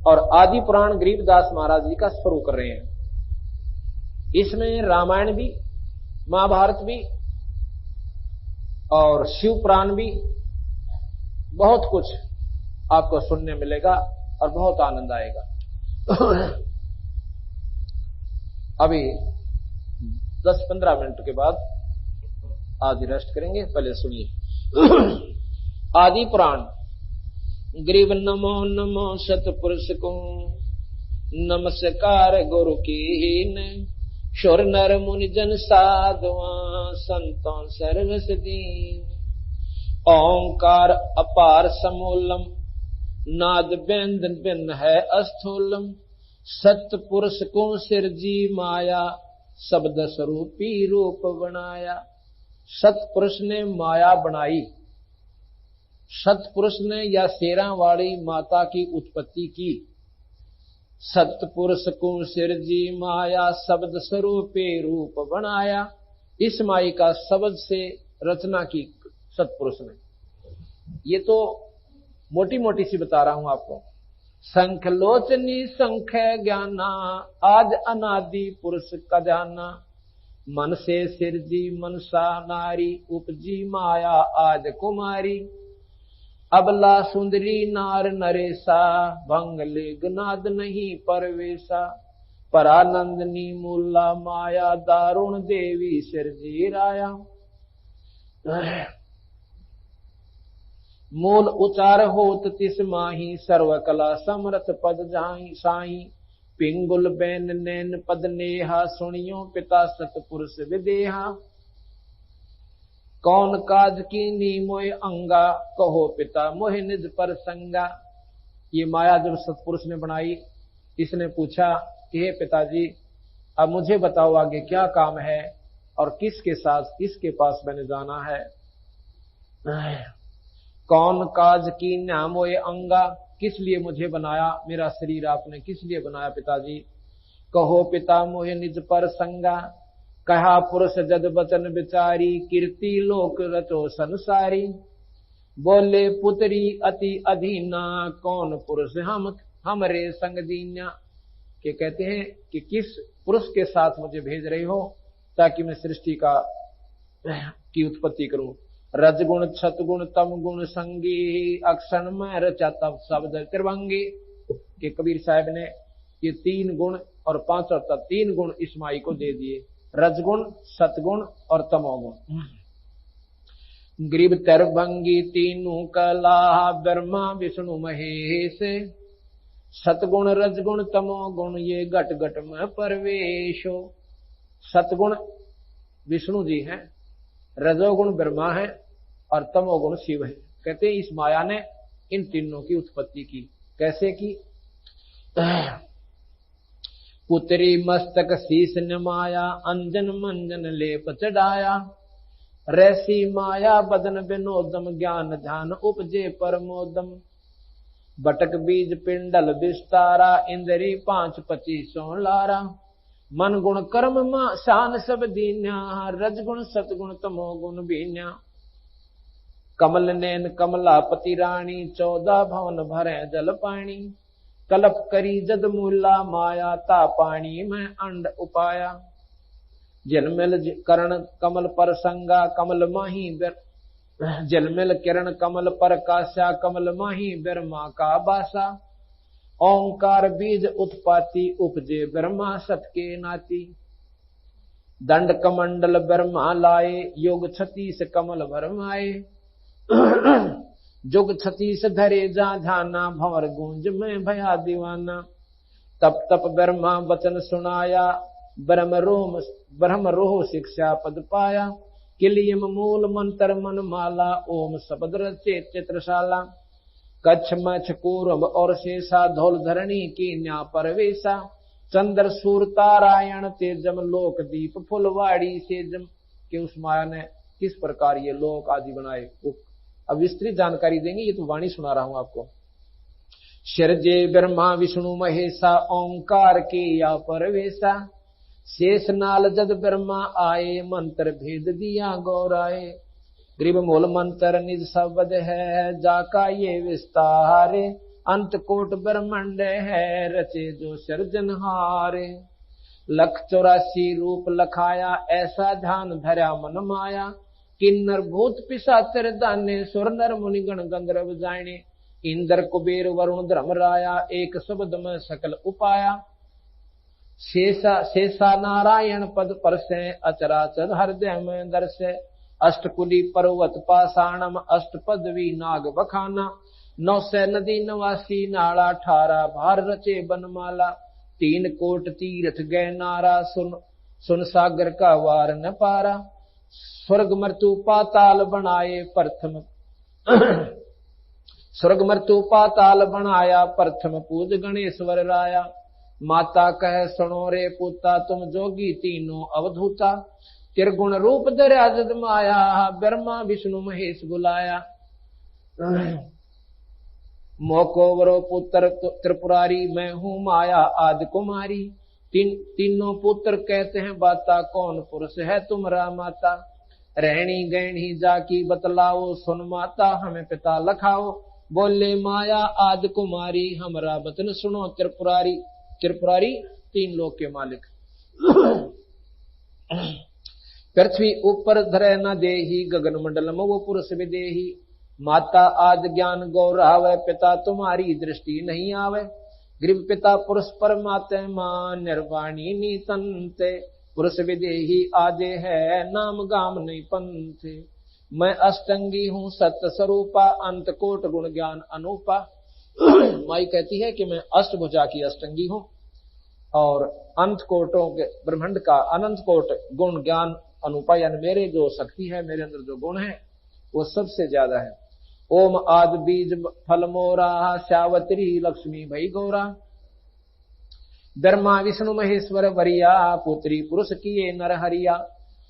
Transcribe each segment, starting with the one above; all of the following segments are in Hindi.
और आदि पुराण गरीबदास महाराज जी का शुरू कर रहे हैं। इसमें रामायण भी, महाभारत भी और शिव पुराण भी, बहुत कुछ आपको सुनने मिलेगा और बहुत आनंद आएगा। अभी 10-15 मिनट के बाद आज रेस्ट करेंगे, पहले सुनिए। आदि पुराण। ग्रीव नमो नमो सतपुरुष को, नमस्कार गुरु कीन, शोर नर मुनि जन साधुआ, संतों सर्वस दीन। ओंकार अपार समूलम, नाद व्यंजन भिन्न है अस्थूलम। सतपुरुष को सिरजी माया, शब्द स्वरूपी रूप बनाया। सतपुरुष ने माया बनाई, सतपुरुष ने या शेरा वाली माता की उत्पत्ति की। सतपुरुष को सिरजी माया, शब्द स्वरूपे रूप बनाया। इस माई का शब्द से रचना की सतपुरुष ने। ये तो मोटी मोटी सी बता रहा हूं आपको। शंख लोचनी शंख ज्ञाना, आज अनादि पुरुष का जाना। मन से सिरजी मनसा नारी, उपजी माया आज कुमारी। अबला सुंदरी नार नरेसा, भंगले गनाद नहीं परवेशा। परानंदनी मूला माया, दारुण देवी सिरजी राया। मूल उचार होत तिस माही, सर्वकला समरथ पद जाही साई। पिंगुल बैन नैन पद नेहा, सुनियो पिता सतपुरुष विदेहा। कौन काज कीनी मोय अंगा, कहो पिता मोहि निज पर संगा। ये माया जब सतपुरुष ने बनाई, इसने पूछा कि हे पिताजी, अब मुझे बताओ आगे क्या काम है और किसके साथ, किसके पास मैंने जाना है। कौन काज कीना मोय अंगा, किस लिए मुझे बनाया, मेरा शरीर आपने किस लिए बनाया पिताजी। कहो पिता मोहि निज पर संगा, कहा पुरुष जद बचन विचारी। कीर्ति लोक रचो संसारी, बोले पुत्री अति अधीना। कौन पुरुष हमरे संग दीना। के कहते हैं कि किस पुरुष के साथ मुझे भेज रहे हो ताकि मैं सृष्टि की उत्पत्ति करूं। रजगुण छतगुण तम गुण संगी, अक्षण में रचा तब शब्द त्रिभंगी। के कबीर साहब ने ये 3 गुण और 5 और 3 गुण इस माई को दे दिए, रजगुण, सतगुण और तमोगुण। ग्रीब त्रिभंगी तीनों कला, ब्रह्मा विष्णु महेश। सतगुण रजगुण तमोगुण, ये घट घट में परवेशो। सतगुण विष्णु जी हैं, रजोगुण ब्रह्मा है और तमोगुण शिव है। कहते हैं इस माया ने इन तीनों की उत्पत्ति की। कैसे की। पुत्री मस्तक शीश नमाया, अंजन मंजन लेप चढ़ाया। रैसी माया बदन विनोदम, ज्ञान ध्यान उपजे परमोदम। बटक बीज पिंडल विस्तारा, इंद्री 5 25 लारा। मन गुण कर्म मा शान सब दीन्या, रजगुण सतगुण तमोगुण बीन्या। कमल नैन कमलापति रानी, 14 भवन भरे जल पानी। कलप करी जद मूला माया, ता पानी में अंड उपाया। जलमिल करण कमल पर संगा, कमल माही जलमिल किरण कमल पर काशा। कमल माही ब्रह्मा का बासा। ओंकार बीज उत्पाती, उपजे ब्रह्मा सत के नाती। दंड कमंडल ब्रह्मा लाए, योग 36 कमल भरमाए। जुग 36 धरे जा ध्याना, भंवर गूंज में भया दीवाना। तप तप ब्रह्मा वचन सुनाया, ब्रह्म रोह शिक्षा पद पाया। किलियम मूल मंत्र मन माला, ओम शब्द रचे चित्रशाला। कच्छ मच्छ कूर्म और शेषा, धौल धरणी की न्या परवेशा। चंद्र सूर तारायण तेजम, लोक दीप फुलवाड़ी सेजम। कि उस माया ने किस प्रकार ये लोक आदि बनाए, अब विस्तृत जानकारी देंगे। ये तो वाणी सुना रहा हूं आपको। शरजे ब्रह्मा विष्णु महेशा, ओंकार के या परवेशा। शेष नाल जद ब्रह्मा आए, मंत्र भेद दिया गौराए। ग्रीब मूल मंत्र निज शब्द है, जाका ये विस्तारे। अंत कोट ब्रह्मांड है रचे जो सृजनहारे। लख 84 रूप लखाया ऐसा ध्यान धरा मन माया। किन्नर भूत पिशाचर दाने सुर नर मुनि गण गंधर्व जाने। इंद्र कुबेर वरुण धर्मराया एक शब्द में सकल उपाया। शेषा नारायण पद परसे अचराचर हृदय में दर्शे। अष्टकुली पर्वत पाषाणम अष्ट पदवी नाग बखाना। 900 नदी नवासी नाला 18 भार रचे बनमाला। 3 कोट तीर्थ गए नारा सुन सागर का वार न पारा। स्वर्ग मृत्यु पाताल बनाए प्रथम स्वर्ग मृत्यु पाताल बनाया प्रथम पूज गणेश्वर राया। माता कह सुनो रे पुता तुम जोगी तीनों अवधूता। त्रिगुण रूप धरा जद माया ब्रह्मा विष्णु महेश बुलाया। मोको वरो पुत्र त्रिपुरारी मैं हूँ माया आदि कुमारी। तीनों पुत्र कहते हैं बाता कौन पुरुष है तुम्हारा माता। रहनी गहनी जाकी बतलाओ सुन माता हमें पिता लखाओ। बोले माया आदि कुमारी हमारा वचन सुनो त्रिपुरारी। त्रिपुरारी 3 लोक के मालिक। पृथ्वी ऊपर धरे न देही गगन मंडल में वो पुरुष विदेही। माता आदि ज्ञान गौरावे पिता तुम्हारी दृष्टि नहीं आवे। गृह पिता पुरुष परमात्मा निर्वाणी नीतंते। पुरुष विदेही आदे है नाम गाम नहीं पंथे। मैं अष्टंगी हूँ सत्य स्वरूपा अंत कोट गुण ज्ञान अनूपा। माई कहती है कि मैं अष्टभुजा की अष्टंगी हूँ और अंत कोटों के ब्रह्मांड का अनंत कोट गुण ज्ञान अनुपा यानी मेरे जो शक्ति है मेरे अंदर जो गुण है वो सबसे ज्यादा है। ओम आद बीज फल मोरा श्यावत्री लक्ष्मी भई गौरा। ब्रह्मा विष्णु महेश्वर वरिया पुत्री पुरुष किए नर हरिया।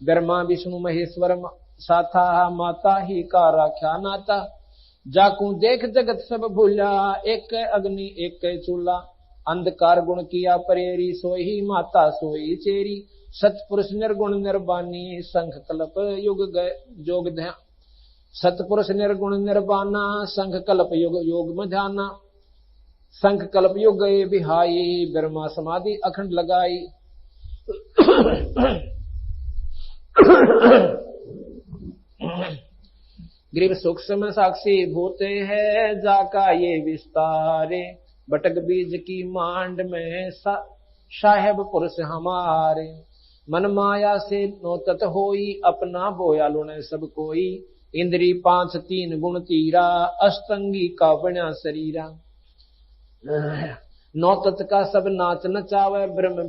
ब्रह्मा विष्णु महेश्वर साथा माता ही का राख्या नाता। जाकू देख जगत सब भूला एक अग्नि एक चूल्हा। अंधकार गुण किया परेरी सोई माता सोई चेरी। सतपुरुष निर्गुण निर्बानी संख कल्प युग जोग ध्यान। सतपुरुष निर्गुण निर्बाना संख कल्प युग योग में ध्याना। संख कल्प युग गए बिहाई ब्रह्मा समाधि अखंड लगाई। ग्रीव सूक्ष्म साक्षी भूते है जाका ये विस्तारे। बटक बीज की मांड में साहेब पुरुष हमारे। मन माया से नोतत होई अपना बोया लुने सब कोई। इंद्री 5 3 गुण तीरा अष्टंगी का बना शरीरा। नौतत का सब नाच नचावे ब्रह्म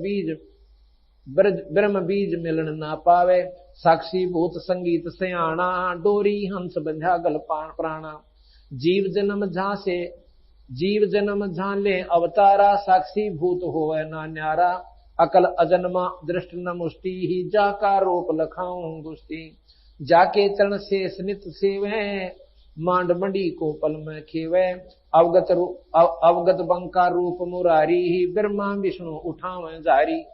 बीज मिलन ना पावे। साक्षी भूत संगीत सयाना डोरी हंस बंध्या गल प्राणा। जीव जन्म झाले अवतारा साक्षी भूत होवे ना न्यारा। अकल अजन्मा दृष्ट न मुष्टि ही जाका रूप लखाऊं गुष्टि। जाके चरण शेष नित सेवे मांड मंडी को पल में खेवे। अवगत बंका रूप मुरारी ही ब्रह्मा विष्णु उठावे जारी।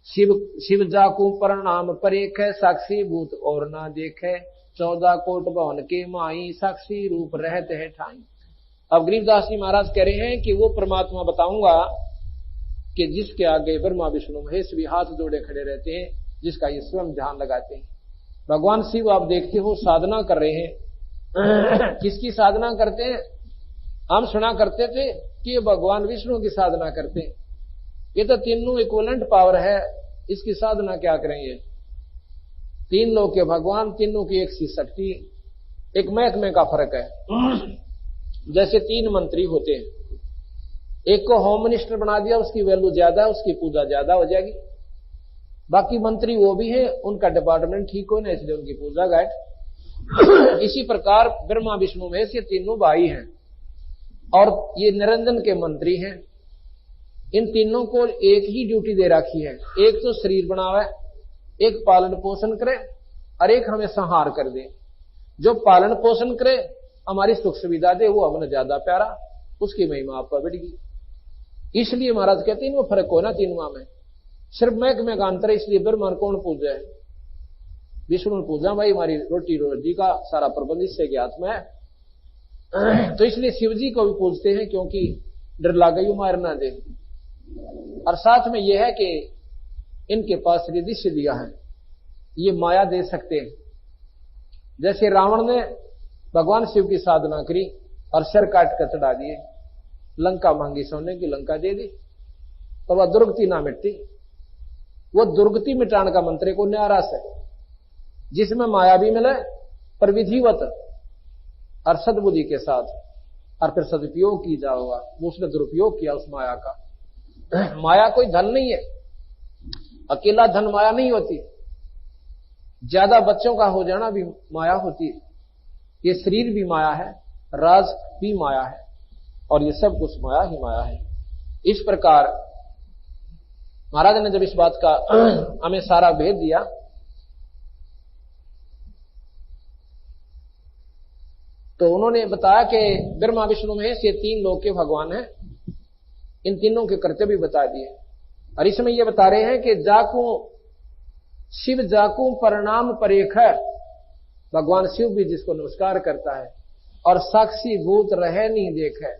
शिव जाकू प्रणाम परेख साक्षी भूत और ना देखे। 14 कोट भवन के माई साक्षी रूप रहते है ठाई। अब गरीबदास जी महाराज कह रहे हैं कि वो परमात्मा बताऊंगा कि जिसके आगे ब्रह्मा विष्णु महेश भी हाथ जोड़े खड़े रहते हैं जिसका ये स्वयं ध्यान लगाते हैं। भगवान शिव आप देखते हो साधना कर रहे हैं। किसकी साधना करते हैं? हम सुना करते थे कि ये भगवान विष्णु की साधना करते हैं। ये तो तीनों इक्विवेलेंट पावर है, इसकी साधना क्या करेंगे? 3 लोग के भगवान, तीनों की एक सी शक्ति, एक महकमे का फर्क है। जैसे 3 मंत्री होते हैं, एक को होम मिनिस्टर बना दिया, उसकी वैल्यू ज्यादा है, उसकी पूजा ज्यादा हो जाएगी। बाकी मंत्री वो भी है, उनका डिपार्टमेंट ठीक हो ना, इसलिए उनकी पूजा घाट। इसी प्रकार ब्रह्मा विष्णु महेश ये तीनों भाई हैं और ये निरंजन के मंत्री हैं। इन तीनों को एक ही ड्यूटी दे रखी है, एक तो शरीर बनावे, एक पालन पोषण करे और एक हमें संहार कर दे। जो पालन पोषण करे, हमारी सुख सुविधा दे, वो हमें ज्यादा प्यारा, उसकी महिमा आपका बढ़ेगी। इसलिए महाराज कहते हैं वो फर्क हो ना तीनों में, सिर्फ महकमे का अंतर है। इसलिए ब्रह्मा कौन पूजा है? विष्णु पूजा, भाई हमारी रोटी रोजी का सारा प्रबंध इससे के हाथ में है। तो इसलिए शिव जी को भी पूजते हैं, क्योंकि डर लागयु मार ना दे। और साथ में यह है कि इनके पास रिद्धि सिद्धियां हैं, ये माया दे सकते हैं। जैसे रावण ने भगवान शिव की साधना करी और सिर काट कर चढ़ा दिए, लंका मांगी, सोने की लंका दे दी, तो वह दुर्गति ना मिटती। वो दुर्गति मिटाने का मंत्र को न्यारा से, जिसमें माया भी मिले पर विधिवत और सद्बुद्धि के साथ, और फिर सदुपयोग की जाओगा। उसने दुरुपयोग किया उस माया का। माया कोई धन नहीं है, अकेला धन माया नहीं होती, ज्यादा बच्चों का हो जाना भी माया होती है। ये शरीर भी माया है, राज भी माया है, और ये सब कुछ माया ही माया है। इस प्रकार महाराज ने जब इस बात का हमें सारा भेद दिया, तो उन्होंने बताया कि ब्रह्मा विष्णु महेश ये तीन लोक के भगवान हैं, इन तीनों के कर्तव्य बता दिए। और इसमें ये बता रहे हैं कि जाकू शिव जाकू प्रणाम परेख है, भगवान शिव भी जिसको नमस्कार करता है, और साक्षी भूत रहे नहीं देखे,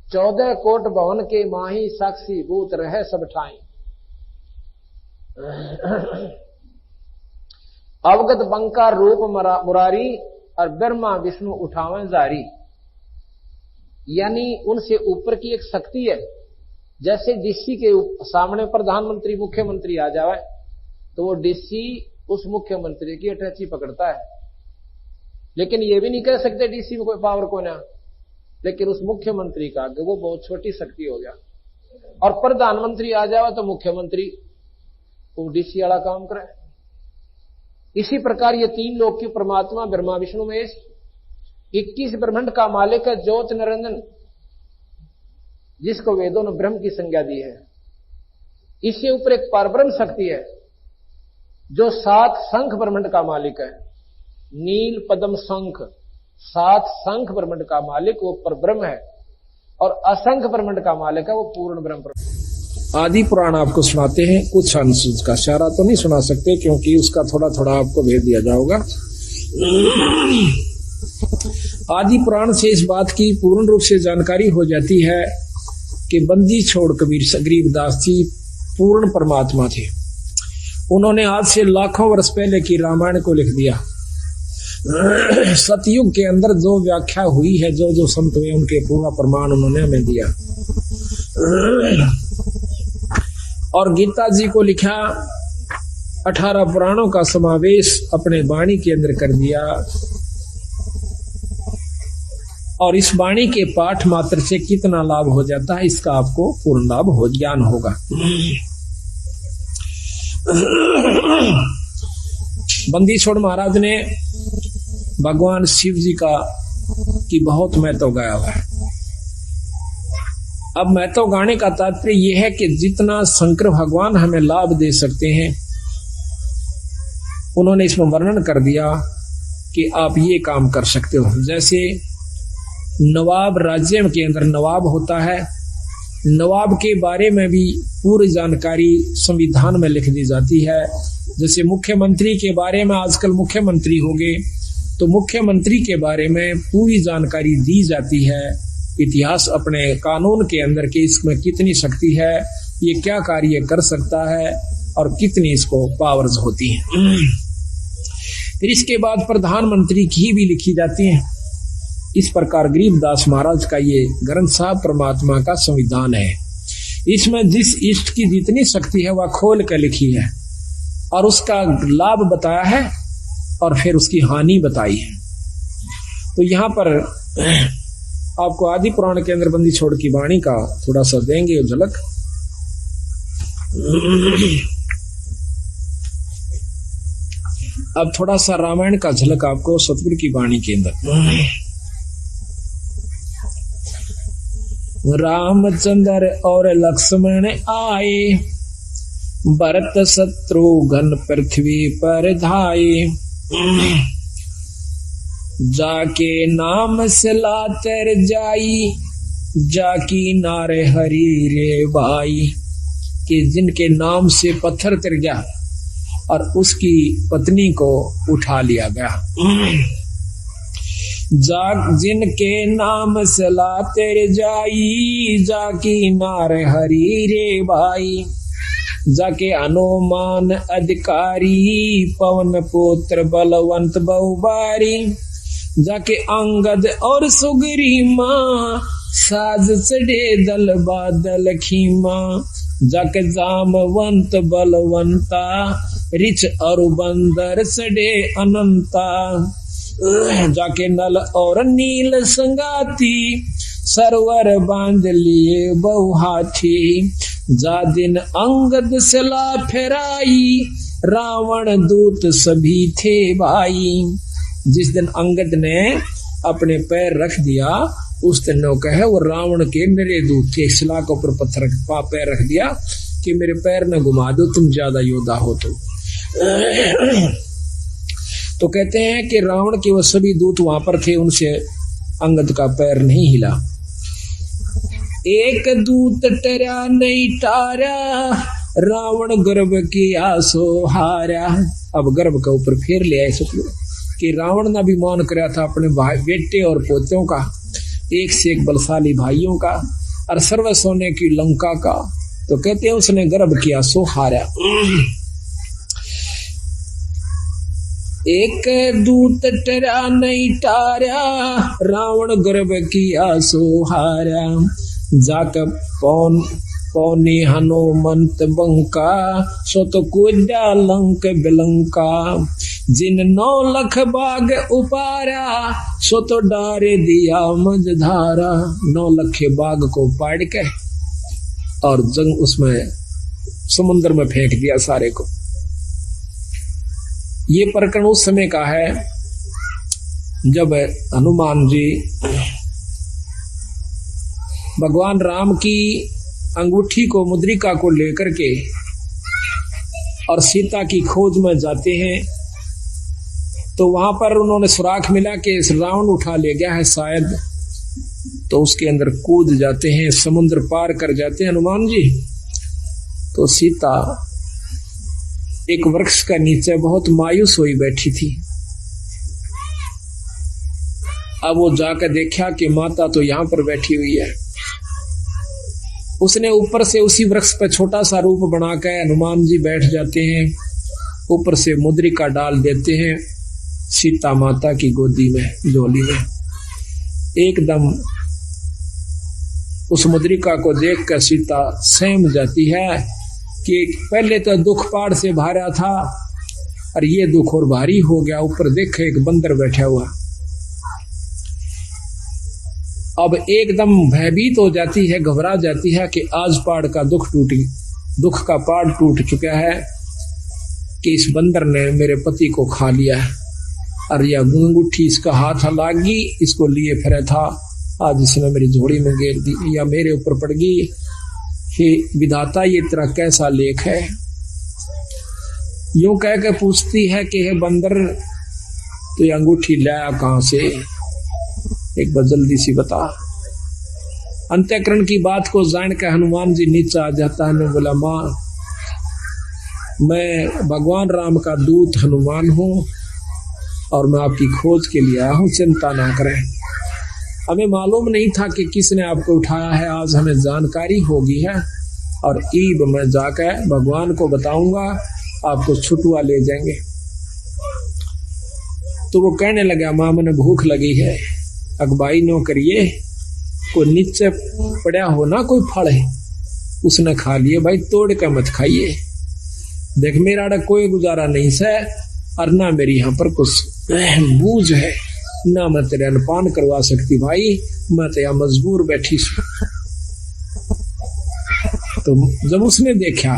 14 कोट भवन के माही साक्षी भूत रहे सब ठाई। अवगत बंका रूप मुरारी, और ब्रह्मा विष्णु उठावे जारी। यानी उनसे ऊपर की एक शक्ति है। जैसे डीसी के सामने प्रधानमंत्री मुख्यमंत्री आ जाए तो वो डीसी उस मुख्यमंत्री की अटैची पकड़ता है, लेकिन ये भी नहीं कह सकते डीसी में कोई पावर को ना, लेकिन उस मुख्यमंत्री का आगे वो बहुत छोटी शक्ति हो गया। और प्रधानमंत्री आ जाए तो मुख्यमंत्री वो डीसी वाला काम करे। इसी प्रकार ये तीन लोक की परमात्मा ब्रह्मा विष्णु महेश, 21 ब्रह्मांड का मालिक है ज्योत निरंजन, जिसको वेदों ने ब्रह्म की संज्ञा दी है। इससे ऊपर एक परब्रह्म शक्ति है जो 7 शंख ब्रह्मांड का मालिक है, नील पद्म शंख, 7 शंख ब्रह्मांड का मालिक वो परब्रह्म है, और असंख्य ब्रह्मांड का मालिक है वो पूर्ण ब्रह्म। आदि पुराण आपको सुनाते हैं, कुछ अंश उसका सारा तो नहीं सुना सकते, क्योंकि उसका थोड़ा थोड़ा आपको भेद दिया जाएगा। आदि पुराण से इस बात की पूर्ण रूप से जानकारी हो जाती है कि बंदी छोड़ कबीर गरीबदास जी पूर्ण परमात्मा थे। उन्होंने आज से लाखों वर्ष पहले की रामायण को लिख दिया। सतयुग के अंदर जो व्याख्या हुई है, जो जो संत हुए उनके पूरा प्रमाण उन्होंने हमें दिया। और गीता जी को लिखा, 18 पुराणों का समावेश अपने वाणी के अंदर कर दिया, और इस वाणी के पाठ मात्र से कितना लाभ हो जाता है इसका आपको पूर्ण लाभ हो ज्ञान होगा। बंदी छोड़ महाराज ने भगवान शिव जी की बहुत महत्व गाया हुआ है। अब महत्व गाने का तात्पर्य यह है कि जितना शंकर भगवान हमें लाभ दे सकते हैं, उन्होंने इसमें वर्णन कर दिया कि आप ये काम कर सकते हो। जैसे नवाब राज्य के अंदर नवाब होता है, नवाब के बारे में भी पूरी जानकारी संविधान में लिख दी जाती है। जैसे मुख्यमंत्री के बारे में, आजकल मुख्यमंत्री हो गए तो मुख्यमंत्री के बारे में पूरी जानकारी दी जाती है, इतिहास अपने कानून के अंदर के इसमें कितनी शक्ति है, ये क्या कार्य कर सकता है, और कितनी इसको पावर्स होती हैं। फिर इसके बाद प्रधानमंत्री की भी लिखी जाती है। इस प्रकार गरीबदास महाराज का ये ग्रंथ साहब परमात्मा का संविधान है। इसमें जिस इष्ट की जितनी शक्ति है वह खोल कर लिखी है, और उसका लाभ बताया है, और फिर उसकी हानि बताई है। तो यहाँ पर आपको आदि पुराण के अंदर बंदी छोड़ की वाणी का थोड़ा सा देंगे झलक। अब थोड़ा सा रामायण का झलक आपको सतगुरु की वाणी के अंदर। रामचंद्र और लक्ष्मण आए, भरत शत्रुघ्न पृथ्वी पर धाये, जाके नाम से लातर जाई, जाकी नारे हरी रे भाई। कि जिनके नाम से पत्थर तिर गया और उसकी पत्नी को उठा लिया गया। जिनके नाम सला तेरे जाई, जाकी नार हरी रे भाई। जाके हनुमान अधिकारी, पवन पुत्र बलवंत बहुबारी। जाके अंगद और सुग्रीमा, साज चढ़े दल बादल खीमा। जाके जामवंत बलवंता, रिच और बंदर चढ़े अनंता। जाके नल और नील संगाती, सरवर बांध लिए बहु हाथी। जा दिन अंगद सला फेराई, रावण दूत सभी थे भाई। जिस दिन अंगद ने अपने पैर रख दिया, उस दिन कहे वो रावण के मेरे दूत थे। सलाह के ऊपर पत्थर पैर रख दिया कि मेरे पैर न घुमा दो, तुम ज्यादा योद्धा हो। तो कहते हैं कि रावण के वो सभी दूत वहां पर थे, उनसे अंगद का पैर नहीं हिला। एक दूत टरा नहीं टारा, रावण गर्भ की आसो हारा। अब गर्भ का ऊपर फेर ले आए सतलू कि रावण ने अभिमान कराया था अपने भाई बेटे और पोतों का, एक से एक बलशाली भाइयों का, और सर्व सोने की लंका का। तो कहते हैं उसने गर्भ किया सो हारा। एक दूत टरा नहीं टारा, रावण गर्भ किया सो हारा। जाकर पौनी हनुमंत बंका, सो तो कूदा लंक बिलंका। जिन 9 लख बाग उपारा, सो तो डारे दिया मझधारा। 9 लख बाग को पाड़ के और जंग उसमें समुद्र में फेंक दिया सारे को। ये प्रकरण उस समय का है जब हनुमान जी भगवान राम की अंगूठी को, मुद्रिका को लेकर के और सीता की खोज में जाते हैं। तो वहां पर उन्होंने सुराख मिला कि रावण उठा ले गया है शायद, तो उसके अंदर कूद जाते हैं, समुद्र पार कर जाते हैं हनुमान जी। तो सीता एक वृक्ष का नीचे बहुत मायूस हुई बैठी थी। अब वो जाकर देखा कि माता तो यहां पर बैठी हुई है। उसने ऊपर से उसी वृक्ष पर छोटा सा रूप बनाकर हनुमान जी बैठ जाते हैं, ऊपर से मुद्रिका डाल देते हैं सीता माता की गोदी में, झोली में। एकदम उस मुद्रिका को देखकर सीता सहम जाती है कि पहले तो दुख पहाड़ से भारा था और ये दुख और भारी हो गया। ऊपर देखे एक बंदर बैठा हुआ। अब एकदम भयभीत हो जाती है, घबरा जाती है कि आज पहाड़ का दुख का पहाड़ टूट चुका है कि इस बंदर ने मेरे पति को खा लिया है और यह अंगूठी इसका हाथ लागी, इसको लिए फिर था, आज इसने मेरी झोली में घेर दी या मेरे ऊपर पड़ गई। हे विधाता, ये तेरा कैसा लेख है। यूं कह के पूछती है कि हे बंदर, तो ये अंगूठी लाया कहां से, एक बार जल्दी सी बता। अंतःकरण की बात को जान के हनुमान जी नीचे आ जाता है। बोला, माँ मैं भगवान राम का दूत हनुमान हूं और मैं आपकी खोज के लिए आया हूं, चिंता ना करें। हमें मालूम नहीं था कि किसने आपको उठाया है, आज हमें जानकारी होगी है और ईब मैं जाकर भगवान को बताऊंगा, आपको छुटवा ले जाएंगे। तो वो कहने लगा, माँ मैंने भूख लगी है, अगबाई नो करिए, कोई नीचे पड़ा हो ना कोई फल है उसने खा लिए, भाई तोड़ के मत खाइए। देख मेरा कोई गुजारा नहीं से और ना मेरी यहाँ पर कुछ बूझ है, ना मैं तेरे अनपान करवा सकती भाई, मैं तो यहाँ मजबूर बैठी। तो जब उसने देखा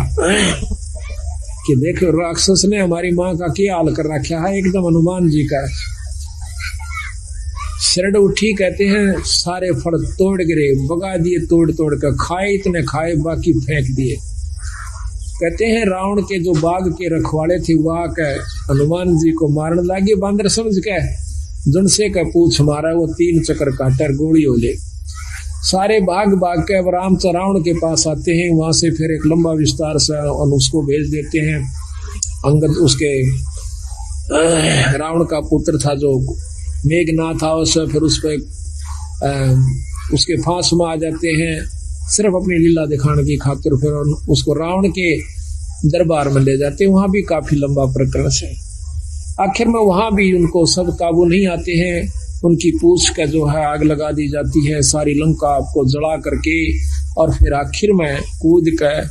कि देखो राक्षस ने हमारी माँ का क्या हाल कर रखा है, एकदम हनुमान जी का शरण उठी। कहते हैं सारे फल तोड़ गिरे, बगा दिए, तोड़ तोड़ कर खाए, इतने खाए बाकी फेंक दिए। कहते हैं रावण के जो बाग के रखवाले थे वहां के हनुमान जी को मारने लगे, बंदर समझ के जुनसे का पूछ मारा, वो 3 चक्कर काटर गोली हो ले। सारे भाग के राम रावण के पास आते हैं, वहां से फिर एक लंबा विस्तार से उसको भेज देते हैं। अंगद उसके रावण का पुत्र था जो मेघनाथ आओ से फिर उस पर उसके फांस में आ जाते हैं, सिर्फ अपनी लीला दिखाने की खातिर। फिर उसको रावण के दरबार में ले जाते हैं, वहां भी काफी लंबा प्रकरण है। आखिर में वहां भी उनको सब काबू नहीं आते हैं, उनकी पूछ का जो है आग लगा दी जाती है, सारी लंका को जला करके, और फिर आखिर में कूद कर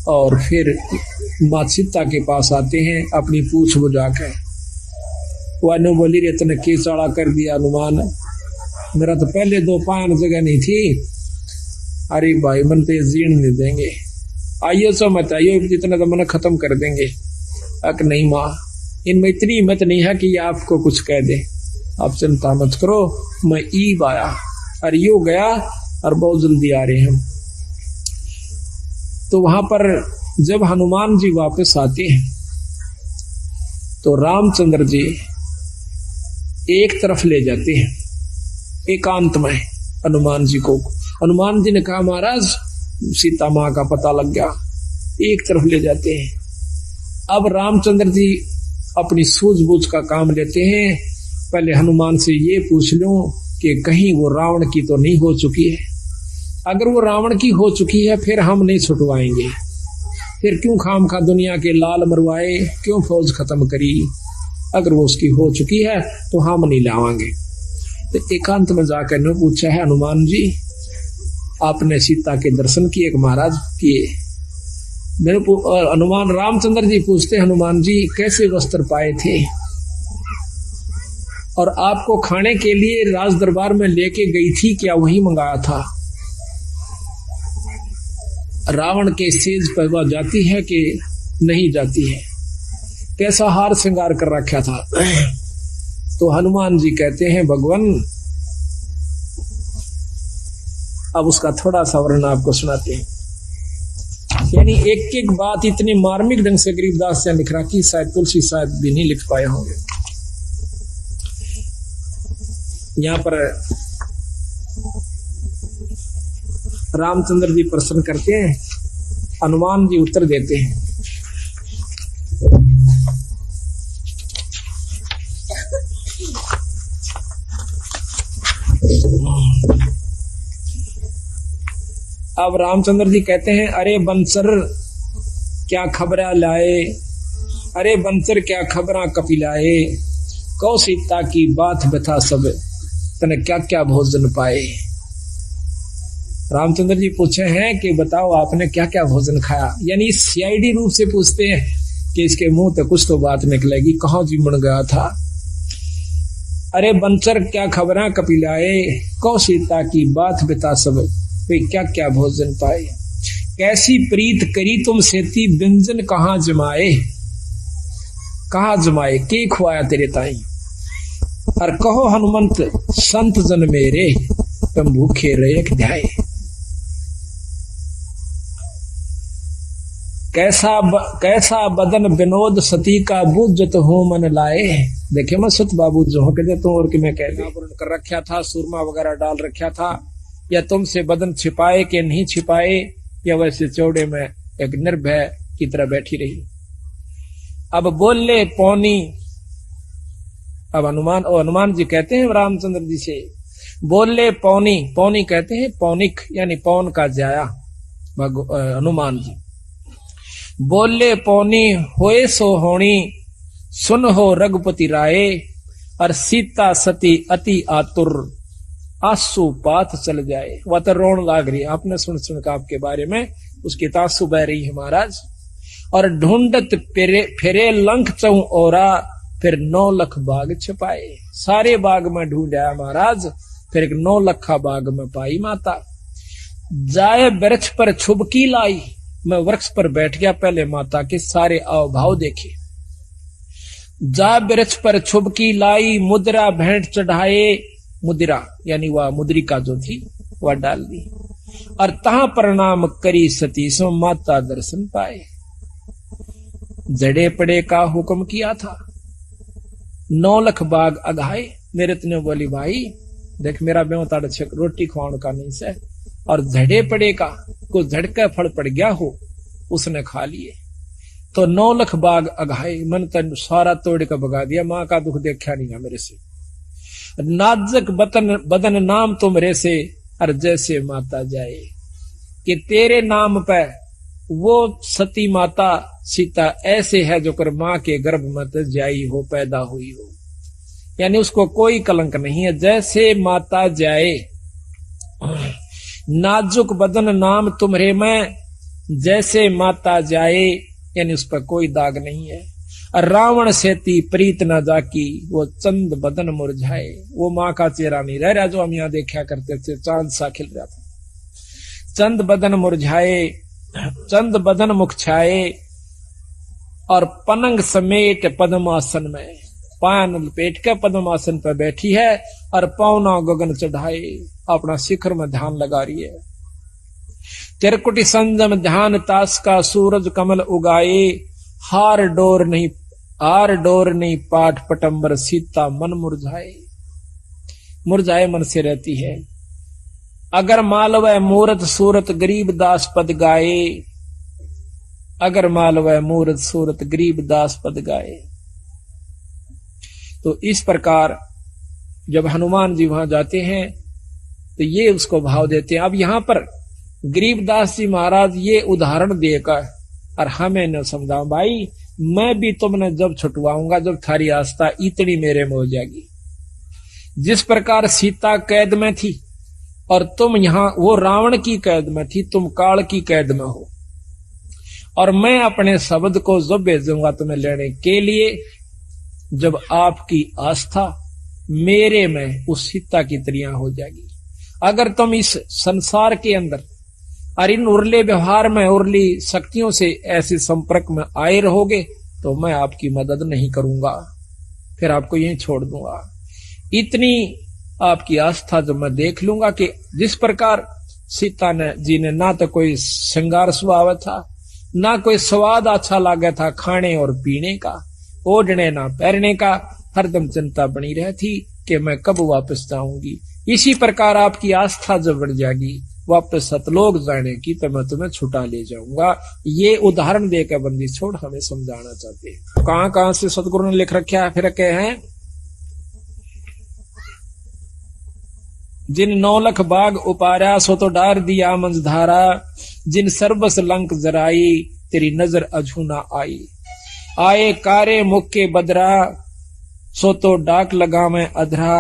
और फिर माँ सीता के पास आते हैं अपनी पूछ बुझा कर। वह बोली रे तने के चाड़ा कर दिया हनुमान, मेरा तो पहले 2 पायन जगह नहीं थी। अरे भाई मन तो जीर्ण नहीं देंगे, आइयो सो मत आइयो, जितना तो मन खत्म कर देंगे। अक नहीं माँ, इनमें इतनी हिम्मत नहीं है कि आपको कुछ कह दे, आप चिंता मत करो, मैं ईब आया। अरे यो गया और बहुत जल्दी आ रहे हैं। तो वहां पर जब हनुमान जी वापस आते हैं तो रामचंद्र जी एक तरफ ले जाते हैं एकांत में हनुमान जी को। हनुमान जी ने कहा महाराज सीता माँ का पता लग गया, एक तरफ ले जाते हैं। अब रामचंद्र जी अपनी सूझबूझ का काम लेते हैं, पहले हनुमान से ये पूछ लो कि कहीं वो रावण की तो नहीं हो चुकी है। अगर वो रावण की हो चुकी है फिर हम नहीं छुटवाएंगे, फिर क्यों खाम खा दुनिया के लाल मरवाए, क्यों फौज खत्म करी। अगर वो उसकी हो चुकी है तो हम नहीं लावांगे। तो एकांत में जाकर ने पूछा है हनुमान जी आपने सीता के दर्शन किए महाराज किए। मेरे हनुमान रामचंद्र जी पूछते हनुमान जी कैसे वस्त्र पाए थे, और आपको खाने के लिए राज दरबार में लेके गई थी क्या वही मंगाया था। रावण के सेज पर वह जाती है कि नहीं जाती है, कैसा हार श्रृंगार कर रखा था। तो हनुमान जी कहते हैं भगवान, अब उसका थोड़ा सा वर्णन आपको सुनाते हैं। यानी एक एक बात इतनी मार्मिक ढंग से गरीबदास से लिख रखी, शायद तुलसी शायद भी नहीं लिख पाए होंगे। यहां पर रामचंद्र जी प्रश्न करते हैं, हनुमान जी उत्तर देते हैं। अब रामचंद्र जी कहते हैं अरे बंसर क्या खबरा लाए, अरे बंसर क्या खबरा कपिलाए, कौ सीता की बात बता सब तने क्या क्या भोजन पाए। रामचंद्र जी पूछे हैं कि बताओ आपने क्या क्या भोजन खाया, यानी सीआईडी रूप से पूछते हैं कि इसके मुंह तक कुछ तो बात निकलेगी, कहाँ जी मन गया था। अरे बंसर क्या खबरा कपिलाए, कौ सीता की बात बता सब क्या क्या भोजन पाए, कैसी प्रीत करी तुम सेती व्यंजन कहाँ जमाए, कहाँ जमाए के खुआया तेरे ताई। और कहो हनुमंत संत जन मेरे तुम भूखे रहे ध्याए, कैसा बदन विनोद सती का बुझत हो मन लाए। देखे मैं सुत बाबू जो हो कहते तुम और कि मैं कह कर रखा था, सुरमा वगैरह डाल रखा था, या तुमसे बदन छिपाए कि नहीं छिपाए, या वैसे चौड़े में एक निर्भय की तरह बैठी रही। अब बोले पौनी, अब हनुमान जी कहते हैं रामचंद्र जी से बोले पौनी, पौनी कहते हैं पौनिक यानी पौन का जाया। हनुमान जी बोले पौनी होए सो होनी, सुन हो रघुपति राय, और सीता सती अति आतुर आंसू पात चल जाए। वह तो रोन लाग रही है, आपने सुन का आपके बारे में उसकी तांसू बह रही है महाराज। और ढूंढत फिरे लंक चौ ओरा, फिर 9 लाख बाग छपाए। सारे बाग में ढूंढा महाराज, फिर एक 9 लखा बाग में पाई माता। जाए वृक्ष पर छुबकी लाई, मैं वृक्ष पर बैठ गया पहले माता के सारे अवभाव देखे। जा वृक्ष पर छुबकी लाई, मुद्रा भेंट चढ़ाए, मुद्रा यानी वह मुद्रिका जो थी वह डाल दी, और तहां प्रणाम करी सती सो माता दर्शन पाए। जड़े पड़े का हुक्म किया था, 9 लाख बाग अघाए। मेरे तने बोली भाई देख मेरा बेवताड़ रोटी खुआने का नहीं से, और झड़े पड़े का कुछ झड़का फल पड़ गया हो उसने खा लिए, तो 9 लाख बाग अघाए। मन तन सारा तोड़ कर भगा दिया, माँ का दुख देखा नहीं मेरे से। नाजुक बदन नाम तुमरे से और जैसे माता जाए, कि तेरे नाम पे वो सती माता सीता ऐसे है जो कर मां के गर्भ में जाई हो, पैदा हुई हो, यानी उसको कोई कलंक नहीं है। जैसे माता जाए, नाजुक बदन नाम तुम्हारे में, जैसे माता जाए, यानी उस पर कोई दाग नहीं है। रावण सेती प्रीत न जाकी, वो चंद बदन मुरझाए, वो माँ का चेहरा नहीं रह रहा जो हम यहाँ देखा करते थे, चांद सा खिल रहा था। चंद बदन मुरझाए, चंद बदन मुख छाए, और पनंग समेट पद्मासन में, पान लपेट के पद्मासन पर बैठी है और पौना गगन चढ़ाए, अपना शिखर में ध्यान लगा रही है। तिरकुटी संजम ध्यान तास का, सूरज कमल उगाए, हार डोर नहीं पाठ पटंबर, सीता मन मुरझाए, मुरझाए मन से रहती है। अगर मालवय मूरत सूरत गरीब दास पद गाए, अगर मालवय मूरत सूरत गरीब दास पद गाए। तो इस प्रकार जब हनुमान जी वहां जाते हैं तो ये उसको भाव देते हैं। अब यहां पर गरीबदास जी महाराज ये उदाहरण देकर और हमें न समझाओ, भाई मैं भी तुमने जब छुटवाऊंगा जब थारी आस्था इतनी मेरे में हो जाएगी। जिस प्रकार सीता कैद में थी और तुम यहां वो रावण की कैद में थी, तुम काल की कैद में हो, और मैं अपने शब्द को जब भेजूंगा तुम्हें लेने के लिए, जब आपकी आस्था मेरे में उस सीता की तरह हो जाएगी। अगर तुम इस संसार के अंदर और इन उर्ले व्यवहार में उर्ली शक्तियों से ऐसे संपर्क में आए रहोगे तो मैं आपकी मदद नहीं करूंगा, फिर आपको यहीं छोड़ दूंगा। इतनी आपकी आस्था जब मैं देख लूंगा कि जिस प्रकार सीता ने जी ने ना तो कोई श्रृंगार स्वभाव था, ना कोई स्वाद अच्छा लगा था खाने और पीने का, ओढ़ने ना पहनने का, हरदम चिंता बनी रहती कि मैं कब वापस जाऊंगी। इसी प्रकार आपकी आस्था जब बढ़ जाएगी वापस सतलोक जाने की तो मैं तुम्हें छुटा ले जाऊंगा। ये उदाहरण देकर बंदी छोड़ हमें समझाना चाहते हैं। कहां कहां से सतगुरु ने लिख रखा है, फिर कहे हैं जिन 9 लाख बाग उपारा सो तो डार दिया मंझधारा, जिन सर्वस लंक जराई तेरी नजर अझू ना आई, आए कारे मुख के बदरा सो तो डाक लगा मैं अधरा,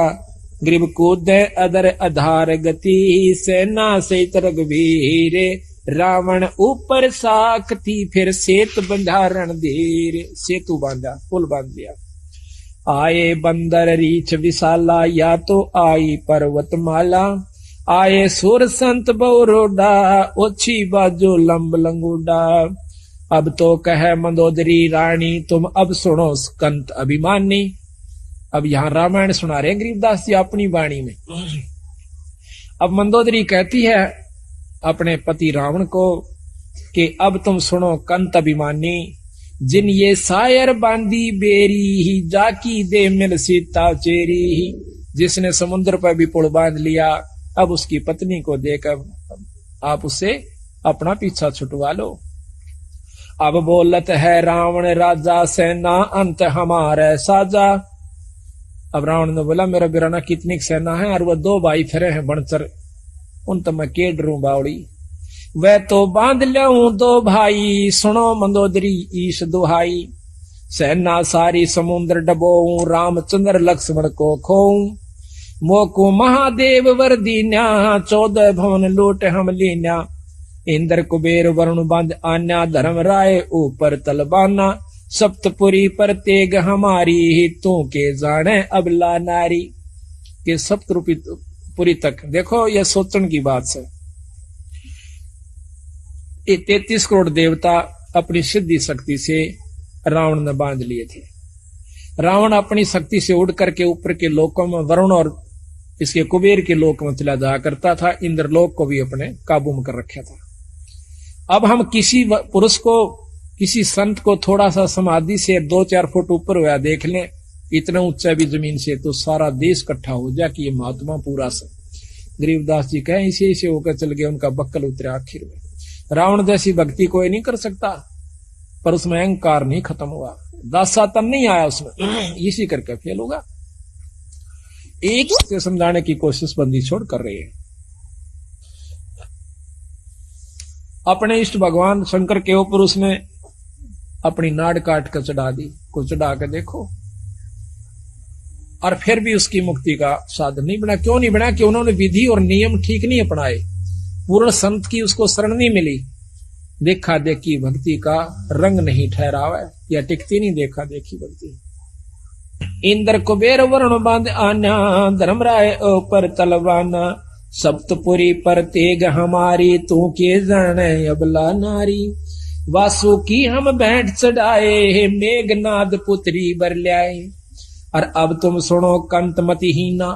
ग्रीब कूद अदर आधार गति सेना से रघुवीर, रावण ऊपर साख थी फिर सेत बंधारण धीर, सेतु बांधा पुल बांध दिया। आए बंदर रीछ विशाला या तो आई पर्वतमाला, आए सुर संत बहुरोडा ओछी बाजो लंब लंगूडा, अब तो कह मंदोदरी रानी तुम अब सुनो स्कंत अभिमानी। अब यहां रामायण सुना रहे हैं गरीबदास जी अपनी वाणी में। अब मंदोदरी कहती है अपने पति रावण को कि अब तुम सुनो कंत अभिमानी, जिन ये सायर बांधी बेरी ही जाकी दे मिल सीता चेरी ही, जिसने समुद्र पर भी पुल बांध लिया अब उसकी पत्नी को देकर आप उसे अपना पीछा छुटवा लो। अब बोलत है रावण राजा सेना अंत हमारे साजा। अब रावण ने बोला मेरा बिराना कितनी सेना है और वो 2 भाई फिरे हैं बनचर, उन तो मैं के डरू बावड़ी। वह तो बांध लूं 2 भाई सुनो मंदोदरी ईश दुहाई, सेना सारी समुद्र डबोऊं रामचंद्र लक्ष्मण को खोऊं, मोको महादेव वर दीन्या 14 भवन लूट हम लीन्या, इंद्र कुबेर वरुण बांध आन्या धर्म राय ऊपर तलबाना, सप्तपुरी पर तेग हमारी तू के जाने अबला नारी। के सप्तपुरी तक देखो यह सोचन की बात है। 33 करोड़ देवता अपनी सिद्धि शक्ति से रावण ने बांध लिए थे। रावण अपनी शक्ति से उड़ करके ऊपर के लोकों में वरुण और इसके कुबेर के लोक में चला जाया करता था, इंद्रलोक को भी अपने काबू में कर रखा था। अब हम किसी पुरुष को किसी संत को थोड़ा सा समाधि से 2-4 फुट ऊपर हुआ देख लें, इतना ऊंचा भी जमीन से, तो सारा देश इकट्ठा हो जाए कि ये महात्मा पूरा सा। गरीबदास जी कहें इसे होकर चल गए, उनका बक्कल उतरे आखिर में। रावण जैसी भक्ति कोई नहीं कर सकता, पर उसमें अहंकार नहीं खत्म हुआ, दासातन नहीं आया उसमें, इसी करके फेल होगा। एक से समझाने की कोशिश बंदी छोड़ कर रही है। अपने इष्ट भगवान शंकर के ऊपर उसने अपनी नाड़ काट कर चढ़ा दी, को चढ़ा कर देखो, और फिर भी उसकी मुक्ति का साधन नहीं बना। क्यों नहीं बना? कि उन्होंने विधि और नियम ठीक नहीं अपनाए, पूर्ण संत की उसको शरण नहीं मिली, देखा देखी भक्ति का रंग नहीं ठहरावा है, या टिकती नहीं देखा देखी भक्ति। इंद्र कुबेर वरुण बांध आना, धर्मराय ऊपर तलवाना, सप्तपुरी पर तेग हमारी, तू के जाने अबला नारी। वासु की हम भेंट चढ़ाए, मेघनाद पुत्री बर ल्याए, और अब तुम सुनो कंतमतिहीना।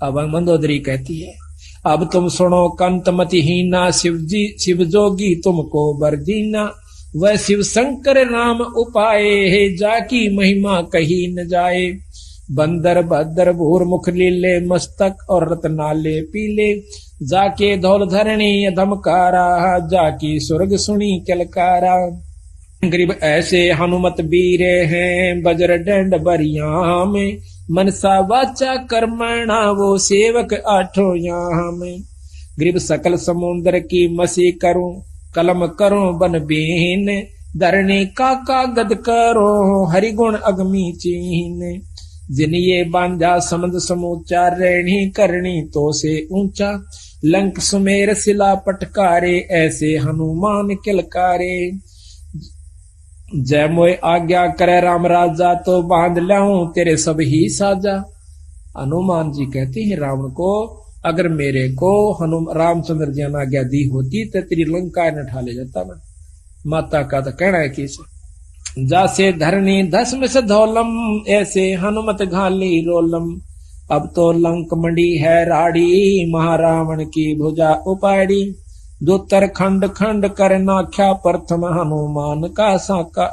अब मंदोदरी कहती है, अब तुम सुनो कंतमतिहीना, शिव जोगी तुमको बर दीना। वह शिव शंकर राम उपाए, जाकी महिमा कही न जाए। बंदर भद्र भूर मुख लीले, मस्तक और रत्नाले पीले। जाके धौल धरणी धमकारा, जाकी स्वर्ग सुनी किलकारा। गरीब ऐसे हनुमत बीरे हैं, बजर डंड बरिया में। मनसा वाचा कर्मणा, वो सेवक आठों यहाँ में। गरीब सकल समुद्र की मसी करूं, कलम करो बन बीन। धरणी का कागद करो, हरिगुण अगमी चीन। जिन ये बांधा समझ समूचा, रहनी करनी तो से ऊंचा। लंक सुमेर सिला पटकारे, ऐसे हनुमान किलकारे। जय मोय आज्ञा करे राम राजा, तो बांध लाऊं तेरे सब ही साजा। हनुमान जी कहते हैं रावण को, अगर मेरे को रामचंद्र जी ने आज्ञा दी होती तो तेरी लंका न ठा ले जाता मैं। माता का तो कहना है कि जासे धरनी धस्म से धौलम, ऐसे हनुमत घाली रोलम। अब तो लंक मंडी है राड़ी, महारावण की भुजा उपाड़ी। दोतर खंड खंड कर नाख्या, प्रथम हनुमान का साका।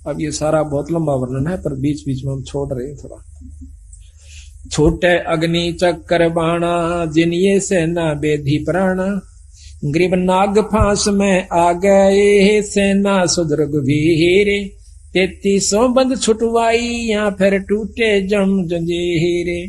अब ये सारा बहुत लंबा वर्णन है, पर बीच बीच में हम छोड़ रहे हैं थोड़ा। छोटे अग्नि चक्कर बाणा, जिन ये सेना बेधी प्राणा। ग्रीब नाग फांस में आ गए, सेना सुदर्ग वीरे। 3300 बंद छुटवाई, या फिर टूटे जम जंजीरे।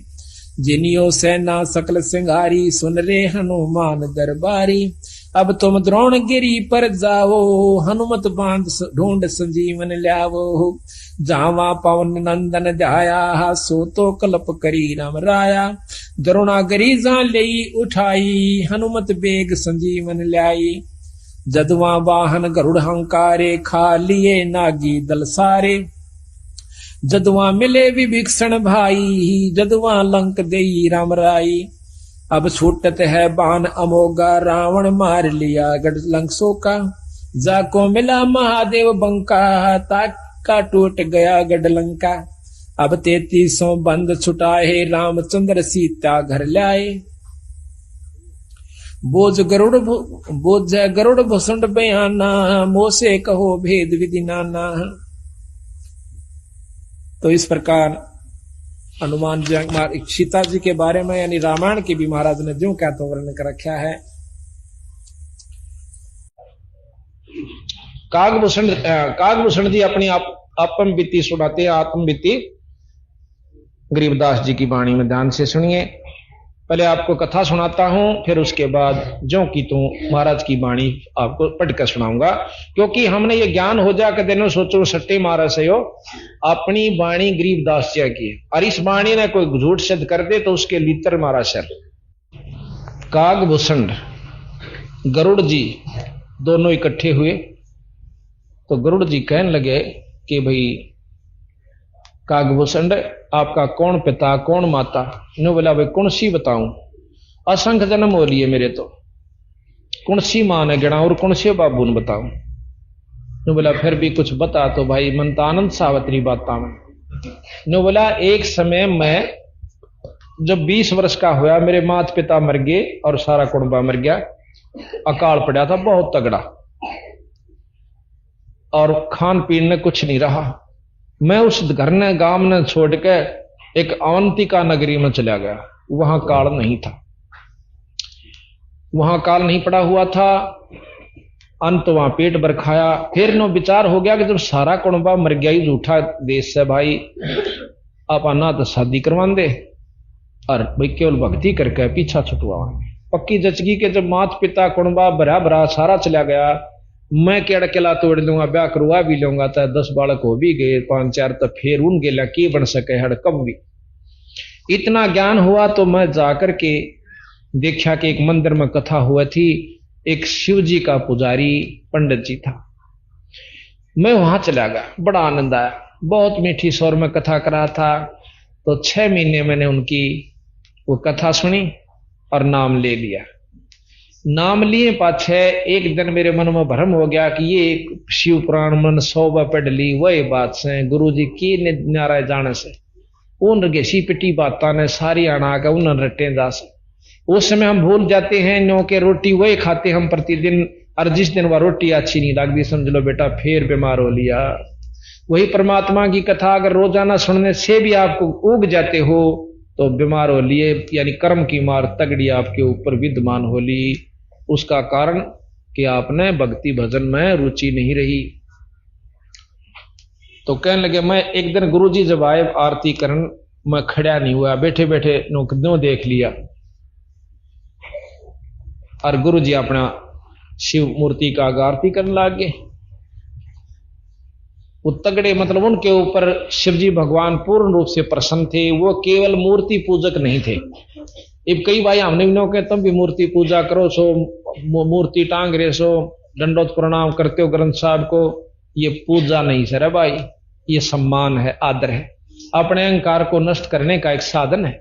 जिनियो सेना सकल सिंगारी, सुन रे हनुमान दरबारी। अब तुम द्रोणगिरी पर जाओ, हनुमत बांध ढूंढ संजीवन ल्यावो। जावा पवन नंदन ध्याया, सो तो कल्प करी राम राया। द्रोणागिरी जा लई उठाई, हनुमत बेग संजीवन ल्याई। जदवा वाहन गरुड़ हंकारे, खा लिए नागी दल सारे। जदवा मिले विभीषण भाई, जदवा लंक देई राम राई। अब छूटत है बाण अमोगा, रावण मार लिया गढ़ लंकसो का। जाको मिला महादेव बंका, ताका टूट गया गढ़ लंका। अब 3300 बंद छुटाए, रामचंद्र सीता घर लाए। बोझ गरुड़ भुसुंड बयाना, मोसे कहो भेद विधि नाना। तो इस प्रकार हनुमान जी सीता जी के बारे में, यानी रामायण की भी महाराज ने जो क्या तो वर्णन कर रखा है। कागभूषण जी अपनी आत्म बीती सुनाते हैं। आत्म बीती गरीबदास जी की वाणी में ध्यान से सुनिए। पहले आपको कथा सुनाता हूं, फिर उसके बाद जो कि तू महाराज की वाणी आपको पढ़कर सुनाऊंगा। क्योंकि हमने ये ज्ञान हो जा देनो सोचो सट्टे मारा से हो, अपनी वाणी गरीबदास जी की, और इस वाणी ने कोई झूठ सिद्ध कर दे तो उसके लीतर मारा सर। कागभूषण गरुड़ जी दोनों इकट्ठे हुए, तो गरुड़ जी कहने लगे कि भाई कागभूषण आपका कौन पिता कौन माता? नो बोला भाई कौन सी बताऊं, असंख्य जन्म हो लिए मेरे, तो कौन सी मां ने गिना और कौन से बाबू ने बताऊं? नो बोला फिर भी कुछ बता तो भाई, मन तो आनंद सावत्री बाता में। नो बोला एक समय मैं जब 20 वर्ष का हुआ, मेरे माता पिता मर गए और सारा कुटुंबा मर गया, अकाल पड़ा था बहुत तगड़ा, और खान पीन में कुछ नहीं रहा। मैं उस घर ने गांव ने छोड़ के एक अवंतिका नगरी में चला गया। वहां काल नहीं था, वहां काल नहीं पड़ा हुआ था। अंत वहां पेट भर खाया। फिर नो विचार हो गया कि जब सारा कुटुंबा मर गया ही झूठा देश से भाई, आप आना तो शादी करवा दे और भाई केवल भक्ति करके पीछा छुटवाएंगे। पक्की जचगी के जब माता पिता कुणबा भरा भरा सारा चला गया, मैं केड़ केला तोड़ लूंगा, ब्याह करवा भी लूंगा, तो 10 बालक हो भी गए 5-4, तो फिर उन गेला की बन सके हड़ कब भी। इतना ज्ञान हुआ तो मैं जाकर के देखा कि एक मंदिर में कथा हुआ थी, एक शिव जी का पुजारी पंडित जी था। मैं वहां चला गया, बड़ा आनंद आया, बहुत मीठी स्वर में कथा करा था। तो 6 महीने मैंने उनकी वो कथा सुनी और नाम ले लिया। नाम लिए पाछे एक दिन मेरे मन में भ्रम हो गया कि ये शिव पुराण मन 100 पढ़ ली, वही बात से गुरु जी की नाराय जाने से उन घेसी पिटी बातों ने सारी आना के उन रटे जा से। उस समय हम भूल जाते हैं नो के रोटी वही खाते हम प्रतिदिन, और जिस दिन वह रोटी अच्छी नहीं लगती समझ लो बेटा फिर बीमार हो लिया। वही परमात्मा की कथा अगर रोजाना सुनने से भी आपको उग जाते हो तो बीमार हो लिए, यानी कर्म की मार तगड़ी आपके ऊपर विद्यमान हो ली। उसका कारण कि आपने भक्ति भजन में रुचि नहीं रही। तो कहने लगे, मैं एक दिन गुरुजी जब आए आरती करन, मैं खड़ा नहीं हुआ, बैठे बैठे नो देख लिया। और गुरुजी अपना शिव मूर्ति का आरती करने लग गए। वो तगड़े मतलब उनके ऊपर शिवजी भगवान पूर्ण रूप से प्रसन्न थे, वो केवल मूर्ति पूजक नहीं थे। अब कई भाई हमने के तुम भी मूर्ति पूजा करो, सो मूर्ति टांग रहे सो, दंडोत प्रणाम करते हो ग्रंथ साहब को, ये पूजा नहीं सर भाई, ये सम्मान है, आदर है, अपने अहंकार को नष्ट करने का एक साधन है।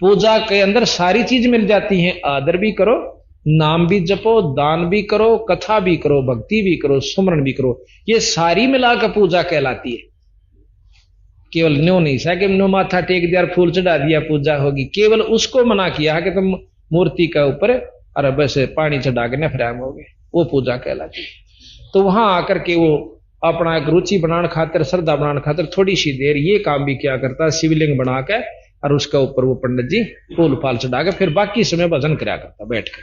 पूजा के अंदर सारी चीज मिल जाती है, आदर भी करो, नाम भी जपो, दान भी करो, कथा भी करो, भक्ति भी करो, सुमरण भी करो, ये सारी मिलाकर पूजा कहलाती है। केवल न्यो नहीं सा कि नो माथा टेक दिया, फूल चढ़ा दिया पूजा होगी, केवल उसको मना किया कि तुम मूर्ति के ऊपर अरे वैसे पानी चढ़ा के नफराम हो गए, वो पूजा कहलाती है। तो वहां आकर के वो अपना एक रुचि बनाने खातिर, श्रद्धा बनाने खातिर थोड़ी सी देर ये काम भी क्या करता, शिवलिंग बना के और उसके ऊपर वो पंडित जी फूल फाल चढ़ा के फिर बाकी समय भजन कराया करता बैठ के।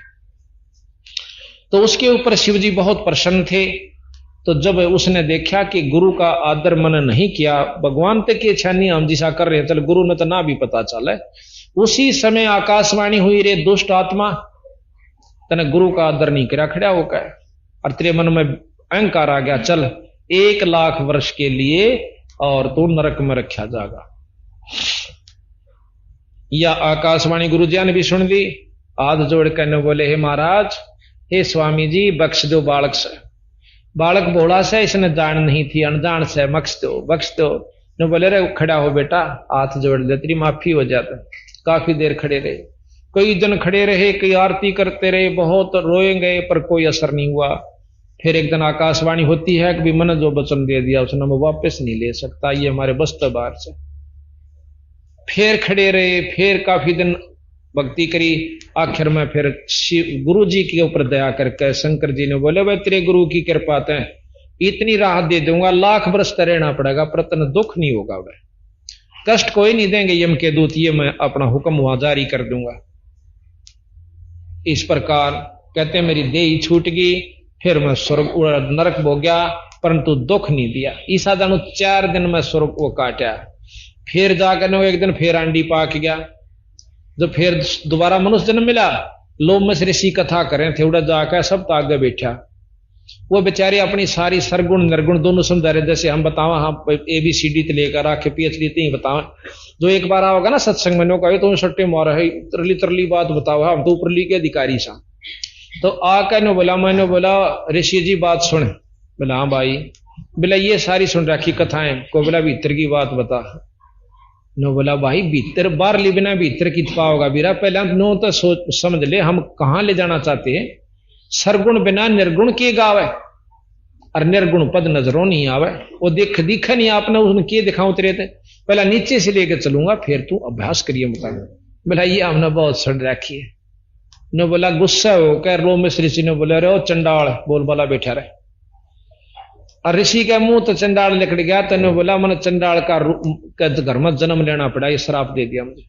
तो उसके ऊपर शिव जी बहुत प्रसन्न थे। तो जब उसने देखा कि गुरु का आदर मन नहीं किया, भगवान तक की इच्छा नहीं हम जिसा कर रहे हैं, चल गुरु ने तो ना भी पता चला, उसी समय आकाशवाणी हुई, रे दुष्ट आत्मा तने गुरु का आदर नहीं करा, खड़ा होकर और तेरे मन में अहंकार आ गया, चल 1 लाख वर्ष के लिए और तू नरक में रखा जाएगा। या आकाशवाणी गुरु जी ने भी सुन ली, हाथ जोड़ कर बोले, हे महाराज, हे स्वामी जी, बख्श दो बालक से, बालक भोला से, इसने जान नहीं थी, अनजान से, बख्श दो बख्श दो। ने बोले, रे खड़ा हो बेटा, हाथ जोड़ दे, तेरी माफी हो जाता। काफी देर खड़े रहे, कई दिन खड़े रहे, कई आरती करते रहे, बहुत रोए गए पर कोई असर नहीं हुआ। फिर एक दिन आकाशवाणी होती है कि मैंने जो वचन दे दिया उसने मैं वापस नहीं ले सकता, ये हमारे बस्तर बाहर से। फिर खड़े रहे, फिर काफी दिन भक्ति करी, आखिर में फिर गुरु जी के ऊपर दया करके शंकर जी ने बोले, भाई तेरे गुरु की कृपा है, इतनी राहत दे दूंगा, 1 लाख वर्ष तक रहना पड़ेगा पर तन दुख नहीं होगा, वह कष्ट कोई नहीं देंगे यम के दूत, ये मैं अपना हुक्म वहां जारी कर दूंगा। इस प्रकार कहते मेरी देही छूट गई, फिर मैं स्वर्ग नरक हो गया, परंतु दुख नहीं दिया। ईसा जानू 4 दिन में स्वर्ग को काटा, फिर जाकर एक दिन फिर आंडी पाक गया। जब फिर दोबारा मनुष्य जन्म मिला, लोग में से ऋषि कथा करें थे, उड़ा जाकर सब तो आगे बैठा, वो बेचारे अपनी सारी सरगुण निर्गुण दोनों समझा रहे, जैसे हम बतावा, हम ABCD ते लेकर आके PhD ते ही बतावा। जो एक बार आओगा ना सत्संग में कहे तो सट्टे मार है, तरली तरली बात बताओ, हम तो ऊपरली के अधिकारी सा। तो आकर ने बोला, मैंने बोला ऋषि जी बात सुन, बोला हाँ भाई, बोला ये सारी सुन रखी कथाएं को, बोला भीतर की बात बता। नो बोला भाई भीतर बाहर ली बिना भीतर की थपा होगा बीरा, पहले नो तो सोच समझ ले हम कहां ले जाना चाहते हैं। सरगुण बिना निर्गुण के गावे और निर्गुण पद नजरों नहीं आवे, वो दिखा नहीं आपने उसने के दिखाऊं तेरे थे, पहला नीचे से लेकर चलूंगा फिर तू अभ्यास करिए बता। बोला ये हमने बहुत सुन रखी है। नो बोला गुस्सा हो कह रो में ऋषि ने बोला, रे चंडाल बोल वाला बैठा रहे, और ऋषि के मुंह तो चंडाल निकल गया। तो बोला मैंने चंडाल का घर में जन्म लेना पड़ा, ये श्राप दे दिया मुझे।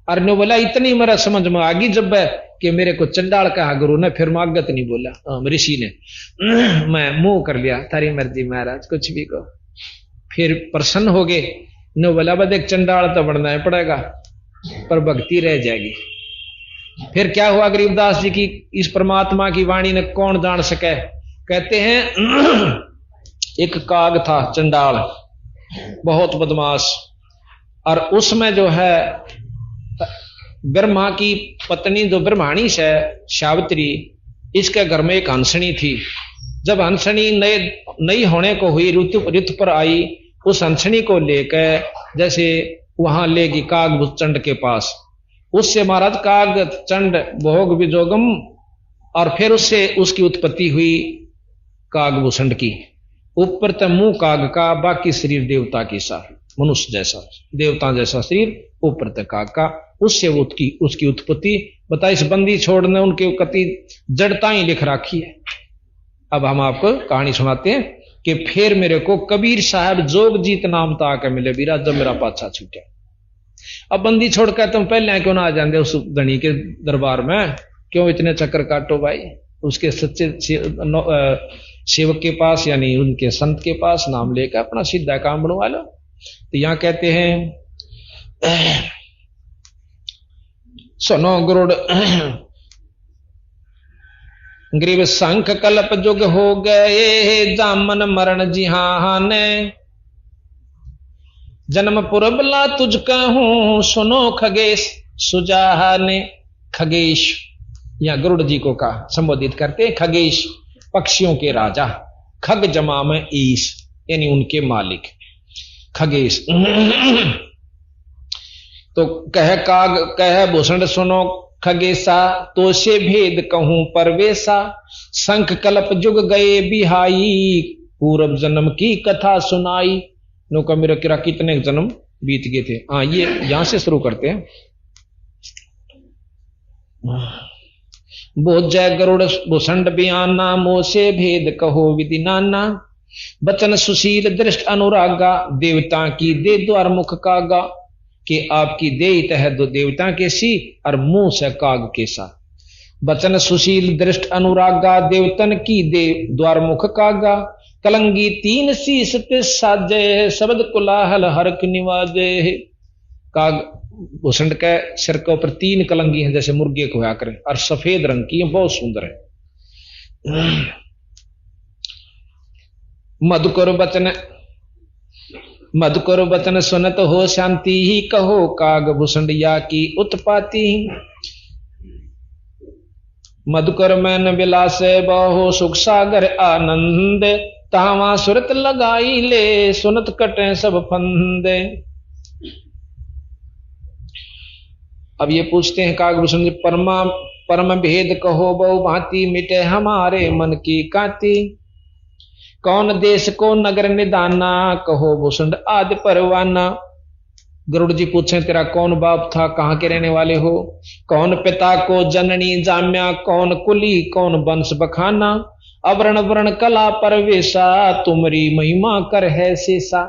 और ने बोला इतनी मेरा समझ में आ गई जब है कि मेरे को चंडाल कहा गुरु ने, फिर मागत नहीं बोला ऋषि ने, मैं मुंह कर लिया, तारी मर्जी महाराज कुछ भी कहो। फिर प्रसन्न हो गए, नो बोला बस एक चंडाल तो बनना है पड़ेगा, पर भक्ति रह जाएगी। फिर क्या हुआ गरीबदास जी की इस परमात्मा की वाणी ने कौन जान सके। कहते हैं एक काग था चंडाल, बहुत बदमाश, और उसमें जो है ब्रह्मा की पत्नी जो ब्रह्माणी है सावित्री, इसके घर में एक हंसनी थी। जब हंसनी नई होने को हुई, ऋतु पर आई, उस हंसनी को लेकर जैसे वहां लेगी काग चंड के पास। उससे महाराज काग चंड भोग विजोगम, और फिर उससे उसकी उत्पत्ति हुई कागभूषण की। ऊपर तो मुंह काग का, बाकी शरीर देवता की सा, मनुष्य जैसा, देवता जैसा शरीर, ऊपर तक काग का। उससे उसकी उत्पत्ति बता। इस बंदी छोड़ने उनके कति जड़ता ही लिख रखी है। अब हम आपको कहानी सुनाते हैं कि फिर मेरे को कबीर साहब जोगजीत नाम ताके मिले बीरा, जब मेरा पाछा छूटा। अब बंदी छोड़कर तुम पहले क्यों ना आ जाते उस धनी के दरबार में, क्यों इतने चक्कर काटो भाई, उसके सच्चे सेवक के पास यानी उनके संत के पास नाम लेकर अपना सीधा काम बनवा लो। तो यहां कहते हैं सुनो गुरुड़ ग्रीव संख कल्प जुग हो गए, जामन मरण जिहाने, जन्म पुरबला तुझ कहूं, सुनो खगेश सुजाने। खगेश या गरुड़ जी को कहा संबोधित करते हैं, खगेश पक्षियों के राजा, खग जमा में ईश यानी उनके मालिक खगेश। तो कह काग कह भूषण सुनो खगेशा, तो से भेद कहूं परवेशा, शंख कल्प जुग गए बिहाई, पूर्व जन्म की कथा सुनाई। नो का मेरा किरा कितने जन्म बीत गए थे। हाँ, ये यहां से शुरू करते हैं। बोझ जय गरुड़ भूषण बयाना, मोसे भेद कहो विधि नाना, बचन सुशील दृष्ट अनुरागा, देवता की दे द्वार मुख कागा, कि आपकी देह तह दो देवता के सी, और मुंह से काग के सा। बचन सुशील दृष्ट अनुरागा, देवतन की दे द्वार मुख कागा, कलंगी तीन शीस ते साजे, शब्द कुलाहल हरक निवाजे। काग भूषण के सिर के ऊपर 3 कलंगी हैं जैसे मुर्गे को होया करें, और सफेद रंग की, बहुत सुंदर है। मधुकर वचन सुनत हो शांति ही, कहो काग भूषणिया की उत्पाती। मधुकर मैन विलास बहु सुख सागर आनंद, तावा सुरत लगाई ले, सुनत कटे सब फंदे। अब ये पूछते हैं कागभूषण जी, परम भेद कहो बहु भांति, मिटे हमारे मन की कांति। कौन देश को नगर निदाना, कहो भूषण आदि परवाना। गरुड़ जी पूछे तेरा कौन बाप था, कहाँ के रहने वाले हो। कौन पिता को जननी जाम्या, कौन कुली कौन वंश बखाना। अवर्ण वर्ण कला परवेशा, तुमरी महिमा कर है शेषा।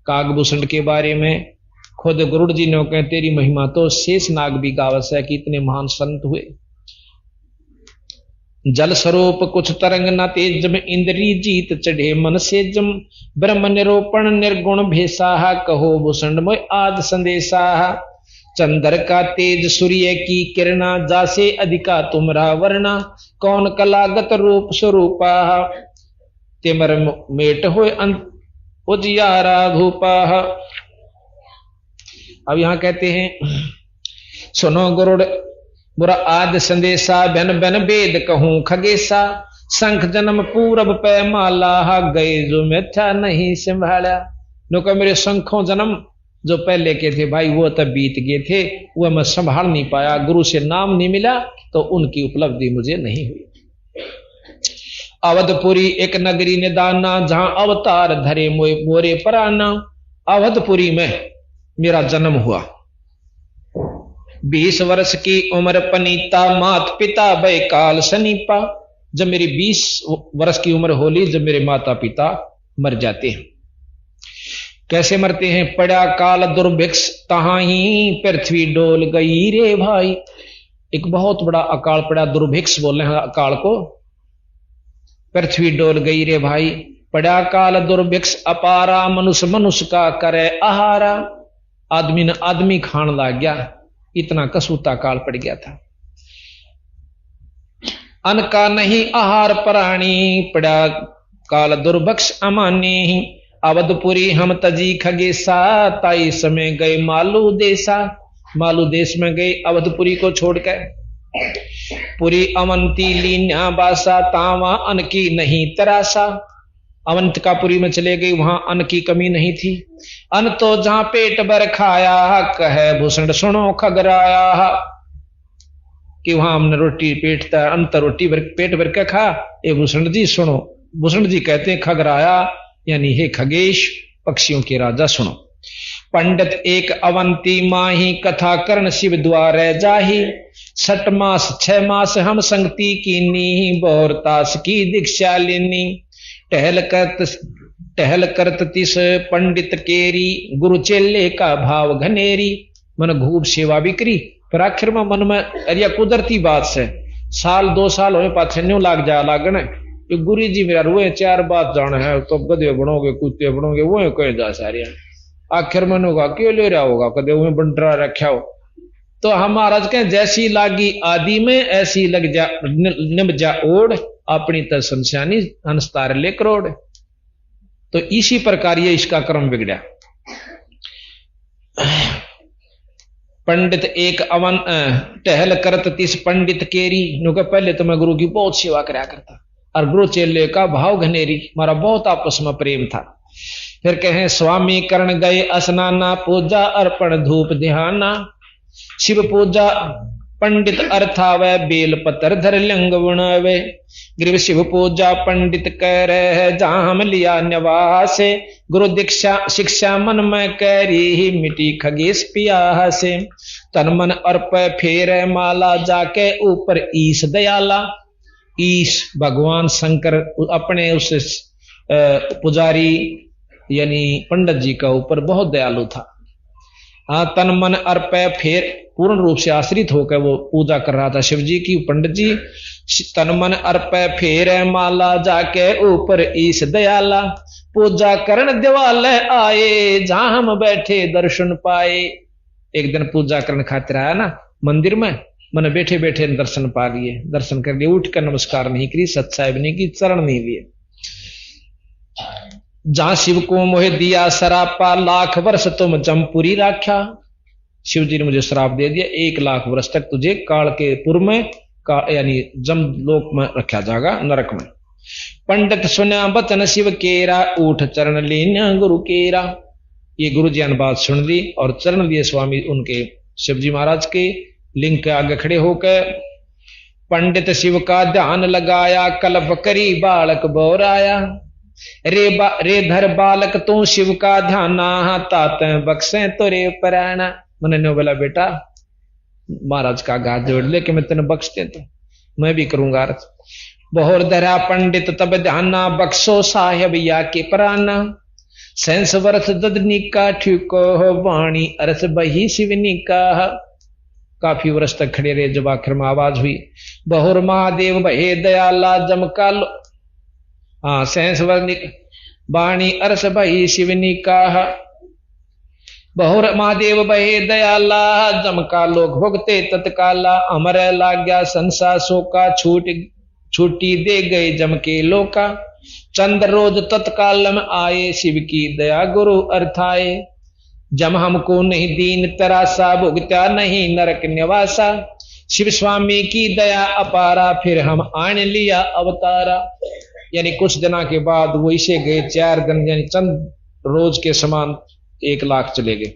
कागभूषण के बारे में खुद गरुड़ जी ने कहे तेरी महिमा तो शेष नाग भी गावस है कि इतने महान संत हुए। जल स्वरूप कुछ तरंग न तेजम, इंद्री जीत चढ़े मन से जम। ब्रह्म निरूपण निर्गुण भेषा, कहो भूषण मोय आद संदेशा। चंद्र का तेज सूर्य की किरणा, जासे अधिका तुमरा वर्णा। कौन कलागत रूप स्वरूपा, तिमर मेट होय उजियारा धूपा। अब यहां कहते हैं सुनो गुरुड़ बुरा आद संदेशा, बन बन वेद कहूं खगेशा। शंख जन्म पूरब पे माला, गए जो मिथ्या नहीं संभाला। नो का मेरे शंखों जन्म जो पहले के थे भाई वो तब बीत गए थे, वह मैं संभाल नहीं पाया, गुरु से नाम नहीं मिला तो उनकी उपलब्धि मुझे नहीं हुई। अवधपुरी एक नगरी निदाना, जहां अवतार धरे मोरे पराना। अवधपुरी में मेरा जन्म हुआ। 20 वर्ष की उम्र पनीता, मात पिता भय काल सनीपा। जब मेरी 20 वर्ष की उम्र होली, जब मेरे माता पिता मर जाते हैं। कैसे मरते हैं, पड़ा काल दुर्भिक्ष तहां ही, पृथ्वी डोल गई रे भाई। एक बहुत बड़ा अकाल पड़ा, दुर्भिक्ष बोल रहे हैं अकाल को। पृथ्वी डोल गई रे भाई। पड़ा काल दुर्भिक्ष अपारा, मनुष्य मनुष्य का करे आहारा। आदमी ने आदमी खान लग गया, इतना कसूता काल पड़ गया था। अन्न का नहीं आहार प्राणी, पड़ा काल दुर्भिक्ष अमानी। अवधपुरी हम तजी खगेसा, ताई समय गए मालू देसा। मालू देश में गए अवधपुरी को छोड़कर। पुरी अवंती लीन्या बासा, तावा अन्न की नहीं तरासा। अवंतकापुरी में चले गई, वहां अन्न की कमी नहीं थी। अन्न तो जहां पेट भर खाया, कहे भूषण सुनो खगराया। कि वहां हमने रोटी पेट अंत रोटी भर पेट भर के खा, ये भूषण जी सुनो। भूषण जी कहते हैं खगराया, यानी हे खगेश पक्षियों के राजा सुनो। पंडित एक अवंती माही, कथा करण शिव द्वार जाही। 6 मास 6 मास हम संगति कीनी, बहुर तास की दीक्षा लेनी। टहल करत तिस पंडित केरी, गुरु चेले का भाव घनेरी। मन खूब सेवा भी करी, पर आखिर में मन में अरिया कुदरती बात से 1-2 साल होने पाछे न्यू लाग जा लागने। गुरु जी मेरा रोए 4 बात जाना है, तो गधे बनोगे कुत्ते बनोगे, वो कहे जा सारे। आखिर में होगा क्यों ले रहा होगा, कदे वो बंटरा रखा हो। तो हम महाराज कहें जैसी लागी आदि में, ऐसी लग जा निभ जा ओढ़। अपनी तनस्यानी अंस्तार ले करोड़। तो इसी प्रकार ये इसका क्रम बिगड़ा। पंडित एक अवन टहल करत तिस पंडित केरी। नुके पहले तो मैं गुरु की बहुत सेवा कराया करता, और गुरु चेले का भाव घनेरी, हमारा बहुत आपस में प्रेम था। फिर कहें स्वामी करण गए स्नाना, पूजा अर्पण धूप ध्याना। शिव पूजा पंडित अर्थावे, बेल पतर धर लिंग बुणावे। ग्रीव शिव पूजा पंडित कह रहे, जहां हम लिया निवास। गुरु दीक्षा शिक्षा मन में करी, मिटी खगेश पिया से। तन मन अर्प फेर माला, जाके ऊपर ईश दयाला। ईश भगवान शंकर अपने उस पुजारी यानी पंडित जी का ऊपर बहुत दयालु था। हाँ, तन मन अर्प फेर पूर्ण रूप से आश्रित होकर वो पूजा कर रहा था शिव जी की। पंडित जी तन मन अर्प फेर माला, जाके ऊपर ईश दयाला। पूजा करण दिवाल आए, जहां हम बैठे दर्शन पाए। एक दिन पूजा करने खातिर आया ना मंदिर में, मैंने बैठे बैठे दर्शन पा लिए। दर्शन कर लिए, उठ कर नमस्कार नहीं करी, सत्साहिब नहीं की, चरण नहीं लिए। जहां शिव को मोह दिया सरापा, लाख वर्ष तुम जमपुरी राख्या। शिव जी ने मुझे श्राप दे दिया, 1 लाख वर्ष तक तुझे काल के पुर में यानी जम लोक में रखा जाएगा, नरक में। पंडित सुना बचन शिव केरा, उठ चरण लेना गुरु केरा। ये गुरु जी ने बात सुन ली और चरण लिए स्वामी उनके शिव जी महाराज के लिंग के आगे खड़े होकर। पंडित शिव का ध्यान लगाया, कल्प करी बालक बोराया। रे धर बालक तू शिव का ध्याना, ताते बक्से तो रे पराना। मैंने ने बोला बेटा महाराज का हाथ जोड़ ले कि मैं तेने बख्शते तो मैं भी करूंगा। बहुर धरा पंडित तब ध्याना, बक्सो साहेब या के पराना। सेंस वर्ष ददनी का ठिको, वाणी अरस बही शिवनी का। काफी वर्ष तक खड़े रहे, जब आखिर में आवाज हुई, बहुर महादेव भये दयाला जमका लो। हाँ, सेंस वर्ष वाणी अरस बही शिवनी का। बहुर महादेव बहे दयाला, जमका लोक भुगते तत्काला। अमर लाग्या संसा शोका, छूटी दे गए जम के लोका। चंद्र रोज तत्काल में आए, शिव की दया गुरु अर्थाए। जम हमको नहीं दीन तरासा, भुगत्या नहीं नरक निवासा। शिव स्वामी की दया अपारा, फिर हम आने लिया अवतारा। यानी कुछ दिनों के बाद वो इसे गए 4 दिन, यानी चंद रोज के समान 1 लाख चले गए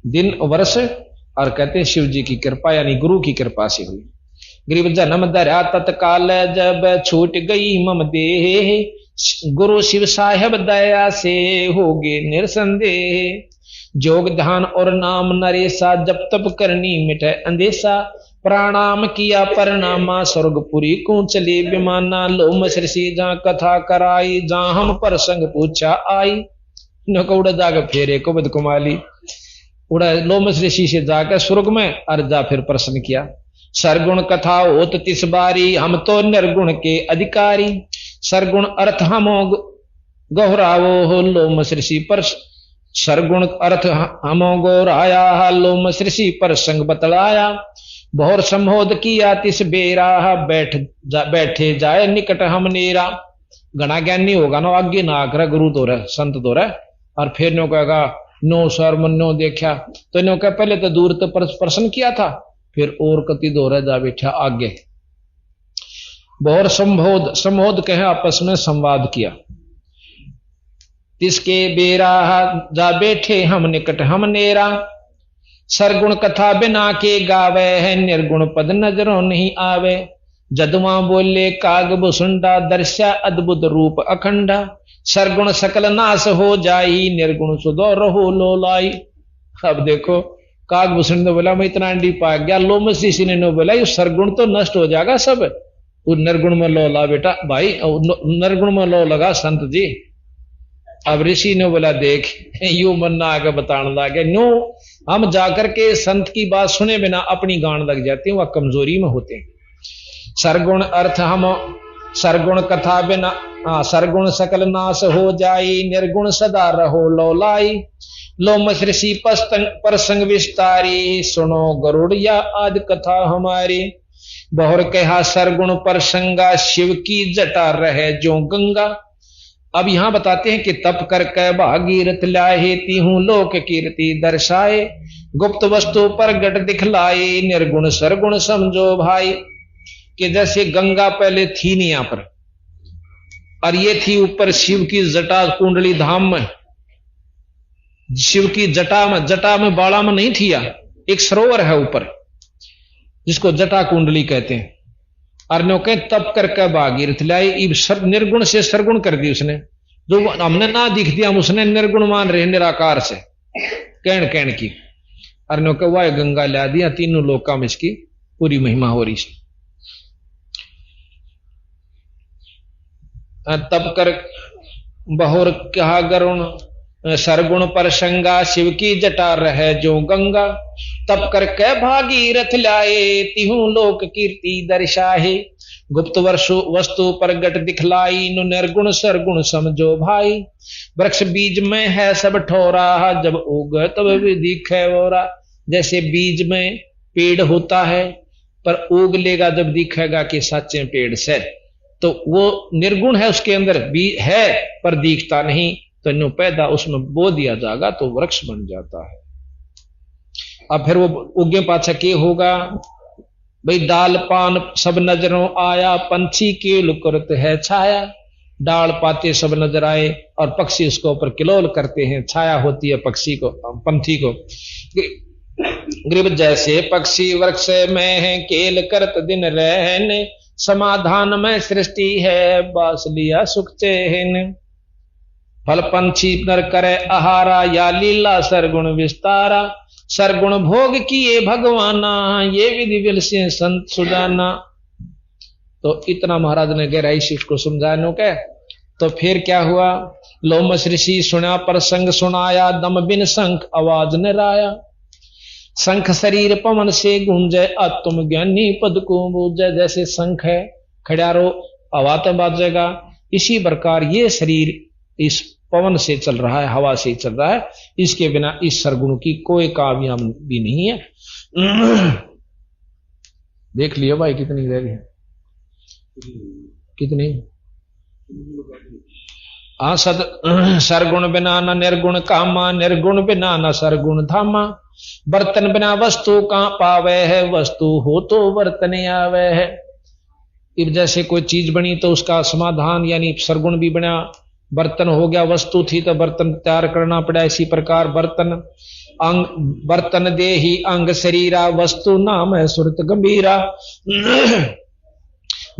दिन वर्ष। और कहते हैं शिव जी की कृपा यानी गुरु की कृपा से हुई। गरीब जन्म धरा तत्काल, जब छूट गई मम देह। गुरु शिव साहेब दया से होगे निरसंदेह। जोग ध्यान और नाम नरेसा, जब तब करनी मिटे अंदेशा। प्रणाम किया परनामा, स्वर्गपुरी को चले विमाना। लो मसरसी जहां कथा कराई, जहां हम प्रसंग पूछा आई। उड़ा जाकर फिर एक बद कुमाली उड़ा, लो मसरसी से जाकर स्वर्ग में अर्जा फिर प्रश्न किया। सरगुण कथा होत तिस बारी, हम तो निर्गुण के अधिकारी। सरगुण अर्थ हमो गहरावो हो लोम ऋषि पर, सरगुण अर्थ हमो गौराया लोम ऋषि पर संग बतलाया। बहुर संबोध किया तिस बेरा, बैठे जाए निकट हम नेरा। घना ज्ञानी होगा ना आगे ना आकर गुरु तो रहे संत तो रहे, और फिर नो कहेगा नो सर मन नो देखा, तो नो कह पहले तो दूर तो प्रश्न किया था, फिर और कति दोहरा जा बैठा आगे। बहुर संबोध कहे आपस में संवाद किया। तिसके बेरा जा बैठे हम निकट हम नेरा। सरगुण कथा बिना के गावे है, निर्गुण पद नजरों नहीं आवे। जदुआ बोले काग भुसुंडा, दर्शा अद्भुत रूप अखंडा। सरगुण सकल नाश हो जाई, निर्गुण सुधो रहो लोलाई। अब देखो काग भूषण ने बोला मैं इतना अंडी पा गया, लोमस ऋषि ने बोला ये सरगुण तो नष्ट हो जाएगा सब, वो निर्गुण में लो ला बेटा भाई, निर्गुण में लो लगा संत जी। अब ऋषि ने बोला देख यू मन आगे बताने लगे, नो हम जाकर के संत की बात सुने बिना अपनी गांड लग जाते हैं, वह कमजोरी में होते हैं। सरगुण अर्थ हम सरगुण कथा बिना, सरगुण सकल नाश हो जाई, निर्गुण सदा रहो लोलाई। लोमस ऋषि पर संग विस्तारी, सुनो गरुड़ या आदि कथा हमारी। बहुर कहा सरगुण पर संगा, शिव की जटा रहे जो गंगा। अब यहां बताते हैं कि तप कर कै भागीरथ लाए, तीहू लोक कीर्ति दर्शाए। गुप्त वस्तु पर गट दिखलाए, निर्गुण सरगुण समझो भाई। कि जैसे गंगा पहले थी नहीं यहां पर, और ये थी ऊपर शिव की जटा कुंडली धाम में, शिव की जटा में बाड़ा में नहीं थी, एक सरोवर है ऊपर जिसको जटा कुंडली कहते हैं। अर्नो के तप करके भागीरथ लाई, निर्गुण से सरगुण कर दी उसने, जो हमने ना दिख दिया उसने निर्गुण मान रहे निराकार से कहन की। अर्नो के वाह गंगा ला दिया, तीनों लोका में इसकी पूरी महिमा हो रही है। तप कर बहुर कहा गरुण, सरगुण पर संगा, शिव की जटा रहे जो गंगा। तप करके भागीरथ लाए, तिहू लोक कीर्ति दर्शाए। गुप्त वस्तु पर गट दिखलाई, नु निर्गुण सरगुण समझो भाई। वृक्ष बीज में है सब ठोरा, जब उग तब भी दिखे वोरा। जैसे बीज में पेड़ होता है पर उग लेगा जब दिखेगा कि सच्चे पेड़ से, तो वो निर्गुण है, उसके अंदर भी है पर दिखता नहीं, तो इन्हों पैदा उसमें बो दिया जाएगा तो वृक्ष बन जाता है। अब फिर वो उगे पाछा के होगा भाई, डाल पान सब नजरों आया, पंछी के लुकरत है छाया। डाल पाते सब नजर आए और पक्षी उसको ऊपर किलोल करते हैं, छाया होती है पक्षी को, पंछी को। ग्रीब जैसे पक्षी वृक्ष में है, केल करत दिन रहने। समाधान में सृष्टि है, बास लिया सुख चैन। फल पंछी नर करे आहारा, या लीला सरगुण विस्तारा। सरगुण भोग किए भगवाना, ये विधि विल से संत सुजाना। तो इतना महाराज ने गहराई से इसको समझाने के, तो फिर क्या हुआ, लोमस ऋषि सुना प्रसंग सुनाया, दम बिन शंख आवाज न राया। शंख शरीर पवन से गूंजे, आत्म ज्ञानी पद को बूझे। जैसे शंख है खड़ारो हवा तो बाजेगा, इसी प्रकार ये शरीर इस पवन से चल रहा है, हवा से चल रहा है, इसके बिना इस सरगुण की कोई कामयाब भी नहीं है। देख लियो भाई कितनी रह गई, कितनी। हाँ सरगुण बिना न निर्गुण कामा, निर्गुण बिना न सरगुण धामा। बर्तन बिना वस्तु कहां पावे है, वस्तु हो तो बर्तन आवे है। अब जैसे कोई चीज बनी तो उसका समाधान यानी सरगुण भी बना, बर्तन हो गया, वस्तु थी तो बर्तन तैयार करना पड़ा। इसी प्रकार बर्तन अंग, बर्तन देही अंग शरीरा, वस्तु नाम है सुरत गंभीरा।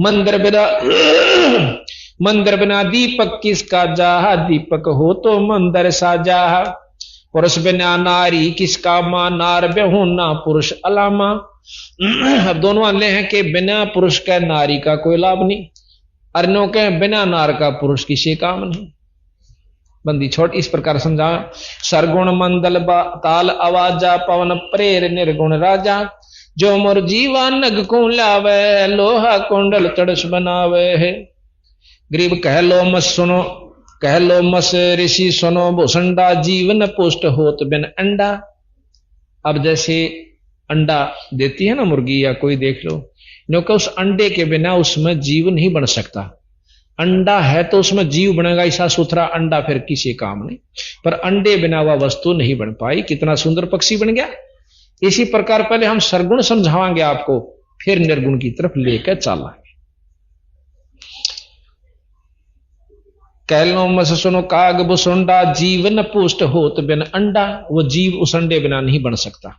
मंदिर बिना दीपक किसका जाहा, दीपक हो तो मंदिर साजा। पुरुष बिना नारी किसका मां, नार बेहू ना पुरुष अलामा। अब दोनों अल्ले हैं कि बिना पुरुष का नारी का कोई लाभ नहीं, अर्णों के बिना नार का पुरुष किसी काम नहीं। बंदी छोड़ इस प्रकार समझा। सरगुण मंदल ताल आवाजा, पवन प्रेर निर्गुण राजा। जो मोर जीवा नग को लावे, लोहा कुंडल तड़स बनावे है। गरीब कह लो मत सुनो, कह लो मस ऋषि सुनो, भूसंडा जीवन पुष्ट होत बिन अंडा। अब जैसे अंडा देती है ना मुर्गी या कोई, देख लो, क्योंकि उस अंडे के बिना उसमें जीव नहीं बन सकता। अंडा है तो उसमें जीव बनेगा, ऐसा सुथरा अंडा फिर किसी काम नहीं, पर अंडे बिना वह वस्तु नहीं बन पाई। कितना सुंदर पक्षी बन गया। इसी प्रकार पहले हम सरगुण समझावांगे आपको, फिर निर्गुण की तरफ लेकर चलाएंगे। कह लो मस सुनो काग बुसुंडा, जीवन पुष्ट होत बिन अंडा। वो जीव उस अंडे बिना नहीं बन सकता,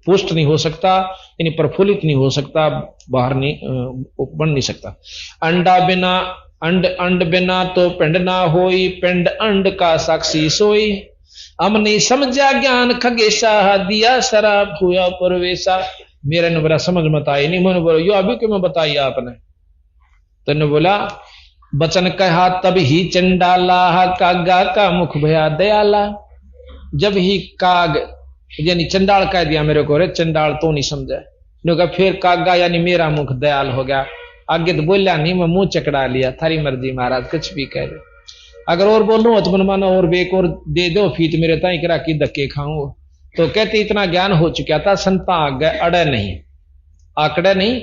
पुष्ट नहीं हो सकता, यानी प्रफुल्लित नहीं हो सकता, बाहर नहीं बन नहीं सकता। अंडा बिना अंड बिना तो पिंड ना होई, पिंड अंड का साक्षी सोई। हम नहीं समझा ज्ञान खगेशा, दिया शराब हुआ परवेशा। मेरे ने बोला समझ मत आई नहीं, मैंने बोला यो अभी क्यों मैं बताई आपने। तो ने बोला बचन कहा तब ही चंडाला, कागा का मुख भया दयाला। जब ही काग यानी चंडाल कह दिया मेरे को, रे चंडाल तो नहीं समझा। फिर कागा यानी मेरा मुख दयाल हो गया। आगे तो बोलिया नहीं, मैं मुंह चकड़ा लिया, थारी मर्जी महाराज कुछ भी कह दे। अगर और बोलूं तो मनमाना और बेक और दे दो फीट मेरे ताई करा की धक्के खाऊं। तो कहते इतना ज्ञान हो चुका था, संता आगे अड़े नहीं, आकड़े नहीं,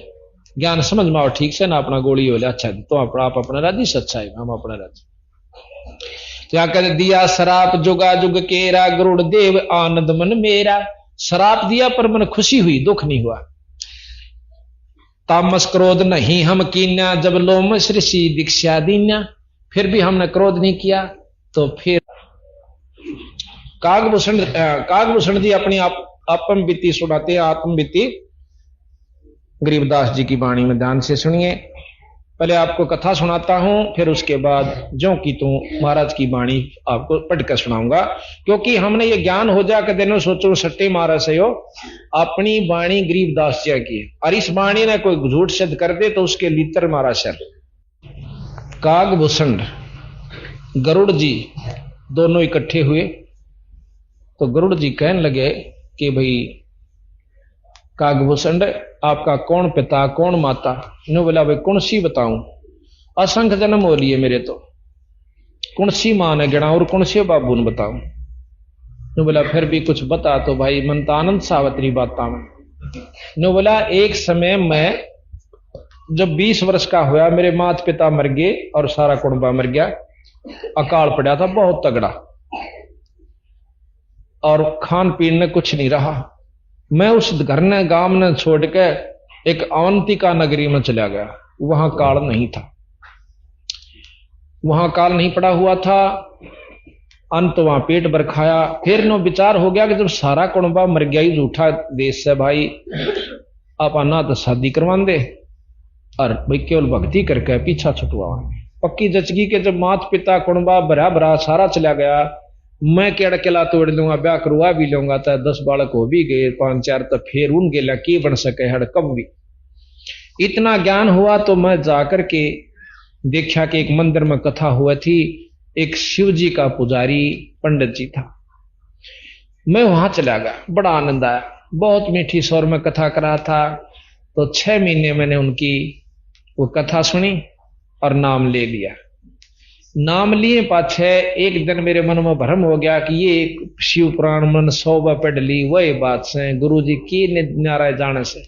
ज्ञान समझ में आओ ठीक से ना, अपना गोली हो लिया अच्छा तो आप अपना राज्य सच्चा है, हम अपना राज्य। क्या कर दिया शराप जुगा जुग केरा, गरुड़ देव आनंद मन मेरा। शराप दिया पर मन खुशी हुई, दुख नहीं हुआ। तामस क्रोध नहीं हम कीन्या, जब लोमस ऋषि दीक्षा दीन्या। फिर भी हमने क्रोध नहीं किया। तो फिर कागभूषण जी अपनी आत्म बीती सुनाते हैं। आत्म बीती गरीबदास जी की वाणी में ध्यान से सुनिए। पहले आपको कथा सुनाता हूं, फिर उसके बाद जो की तू महाराज की वाणी आपको पढ़कर सुनाऊंगा, क्योंकि हमने ये ज्ञान हो जाकर देनो सोचो सट्टे मारा से हो। अपनी वाणी गरीबदास जी की, और इस वाणी ने कोई झूठ सिद्ध कर दे तो उसके लीतर मारा सर। कागभूषण गरुड़ जी दोनों इकट्ठे हुए, तो गरुड़ जी कहने लगे कि भाई कागभूषण आपका कौन पिता कौन माता। इन्होंने बोला भाई कौन सी बताऊं, असंख्य जन्म हो लिए मेरे, तो कौन सी मां ने गिना और कौन से बाबू ने बताऊं। इन्होंने बोला फिर भी कुछ बता। तो भाई मन तो आनंद सावत्री बाता में। इन्होंने बोला एक समय मैं जब 20 वर्ष का हुआ, मेरे माता पिता मर गए और सारा कुटुंबा मर गया, अकाल पड़ा था बहुत तगड़ा, और खान पीन में कुछ नहीं रहा। मैं उस घर ने गांव ने छोड़ के एक अवंतिका नगरी में चला गया। वहां काल नहीं था, वहां काल नहीं पड़ा हुआ था। अंत वहां पेट भर खाया। फिर नो विचार हो गया कि जब सारा कुटुंबा मर गया ही झूठा देश से, भाई आप ना तो शादी करवा दे और भाई केवल भक्ति करके पीछा छुटवाएंगे। पक्की जचगी के जब माता पिता कुटुंबा भरा भरा सारा चला गया, मैं केड़ केला तोड़ लूंगा, ब्याह करवा भी लूंगा, तो 10 बालक हो भी गए 5-4, तो फिर उन गेला की बन सके हड़ कब भी। इतना ज्ञान हुआ तो मैं जाकर के देखा कि एक मंदिर में कथा हुआ थी। एक शिव जी का पुजारी पंडित जी था। मैं वहां चला गया, बड़ा आनंद आया, बहुत मीठी स्वर में कथा करा था। तो 6 महीने मैंने उनकी वो कथा सुनी और नाम ले लिया। नाम लिए पाछे एक दिन मेरे मन में भ्रम हो गया कि ये शिव पुराण मन 100 पढ़ ली, वही बात से गुरु जी की नाराय जाने से